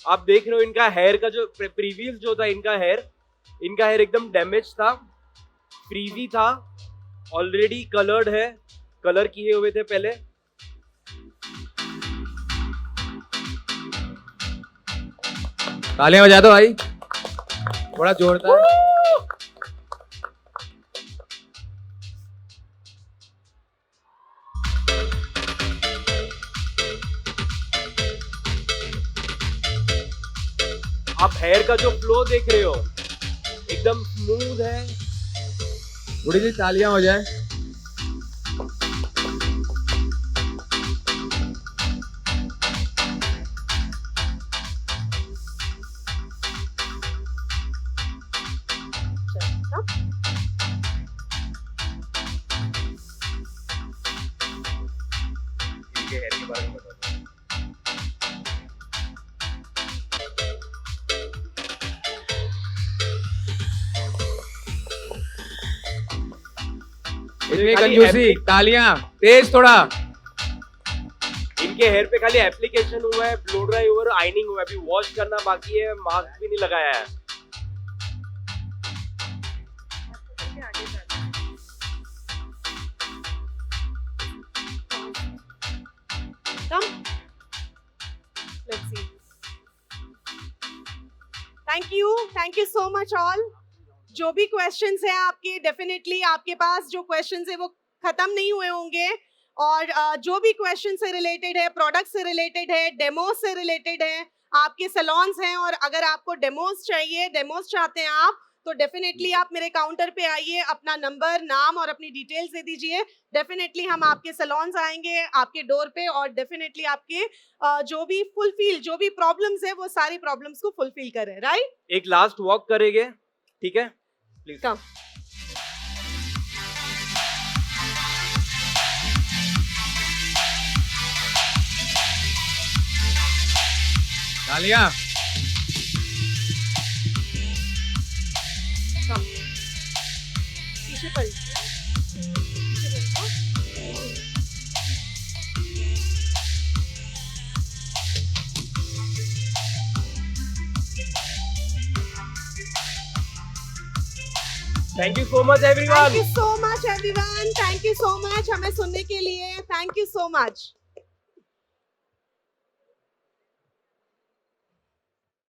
आप देख रहे हो इनका हेयर का जो प्रीवियस जो था इनका हेयर एकदम डैमेज था, फ्रीजी था, ऑलरेडी कलर्ड है, कलर किए हुए थे पहले। तालियां बजा दो भाई, थोड़ा जोरदार। आप हेयर का जो फ्लो देख रहे हो एकदम स्मूथ है। थोड़ी सी तालियां हो जाए। इनके हेयर के बारे में बता दो। इतनी खाली कंजूसी, तालियां तेज थोड़ा। इनके हेयर पे खाली एप्लीकेशन हुआ है, ब्लो ड्राई हुआ है, आइनिंग हुआ है, अभी वॉश करना बाकी है, मास्क भी नहीं लगाया है। Thank you so much all. जो भी क्वेश्चंस हैं आपके, डेफिनेटली आपके पास जो क्वेश्चंस है वो खत्म नहीं हुए होंगे। और जो भी क्वेश्चन से रिलेटेड है, प्रोडक्ट से रिलेटेड है, डेमोज से रिलेटेड है, आपके सैलून्स हैं और अगर आपको डेमोज चाहिए, डेमोज चाहते हैं आप, तो डेफिनेटली आप मेरे काउंटर पे आइए, अपना नंबर, नाम और अपनी डिटेल्स दे दीजिए। डेफिनेटली हम आपके सैलून्स आएंगे आपके डोर पे और डेफिनेटली आपके जो भी प्रॉब्लम्स है वो सारी प्रॉब्लम्स को फुलफिल करें। राइट, एक लास्ट वॉक करेंगे, ठीक है? Please come. तालियां। पीछे पलट। Thank you so much everyone. Thank you so much everyone, thank you so much हमें सुनने के लिए। Thank you so much.